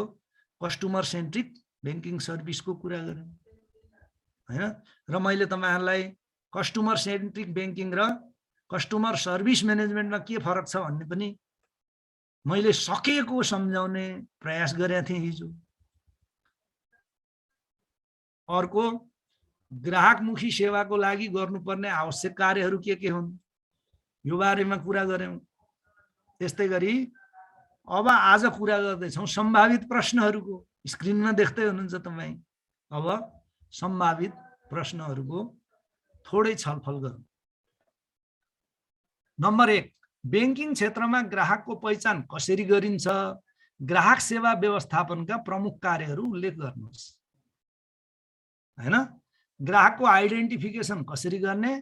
कस्टमर सेन्ट्रिक बैंकिङ सर्भिसको कुरा गर्यौं हैन। र मैले तपाईहरुलाई कस्टमर सेन्ट्रिक बैंकिङ र कस्टमर सर्भिस म्यानेजमेन्टमा के फरक छ भन्ने पनि मैले सकेको सम्झाउने प्रयास गरेका थिएँ हिजो। अर्को ग्राहकमुखी सेवाको लागि गर्नुपर्ने आवश्यक कार्यहरू के हुन् यो बारेमा कुरा गर्यौं। त्यस्तै गरी अब आज कुरा गर्दैछौं सम्भावित प्रश्नहरूको। स्क्रिनमा देख्दै हुनुहुन्छ तपाई। अब सम्भावित प्रश्नहरूको थोरै छलफल गरौँ। नम्बर 1, बैंकिङ क्षेत्रमा ग्राहकको पहिचान कसरी गरिन्छ, ग्राहक सेवा व्यवस्थापनका प्रमुख कार्यहरू उल्लेख गर्नुहोस् हैन। ग्राहकको आइडेन्टिफिकेसन कसरी गर्ने,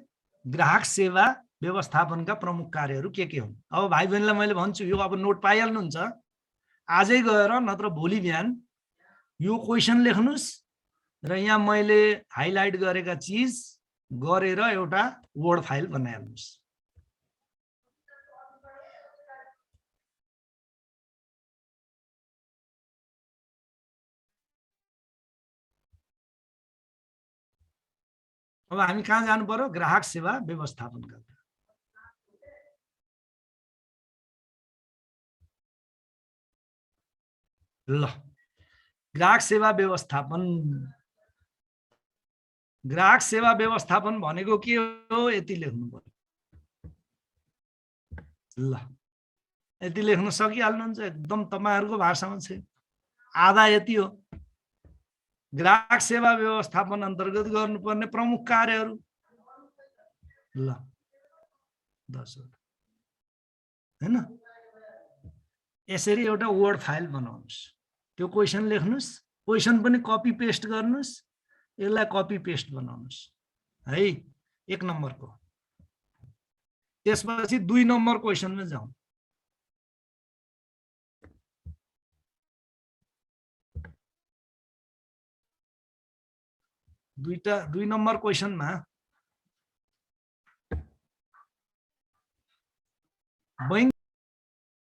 ग्राहक सेवा व्यवस्थापनका प्रमुख कार्यहरू के हुन्। अब भाइ बहिनीलाई मैले भन्छु, यो अब नोट पाइहाल्नुहुन्छ, आजै गएर नत्र भोलि बिहान यो क्वेशन लेख्नुस् र यहाँ मैले हाइलाइट गरेका चीज गरेर एउटा वर्ड फाइल बनाइहाल्नुस्। अब हामी कहाँ जानु पर्यो, ग्राहक सेवा व्यवस्थापनका। ल, ग्राहक सेवा व्यवस्थापन। ग्राहक सेवा व्यवस्थापन भनेको के हो यति लेख्नु पर्यो। ल, यति लेख्न सकिहाल्नुहुन्छ, एकदम तपाईहरुको भाषामा छ। आधा यति हो। ग्राहक सेवा व्यवस्थापन अन्तर्गत गर्नुपर्ने प्रमुख कार्यहरू। ल 10 हैन। यसरी एउटा वर्ड फाइल बनाउनुस्, त्यो क्वेशन लेख्नुस्, क्वेशन पनि कपी पेस्ट गर्नुस्, यसलाई कपी पेस्ट बनाउनुस् है 1 नम्बरको। त्यसपछि 2 नम्बर क्वेशनमा जाउँ। दुई नम्बर क्वेशनमा बैंक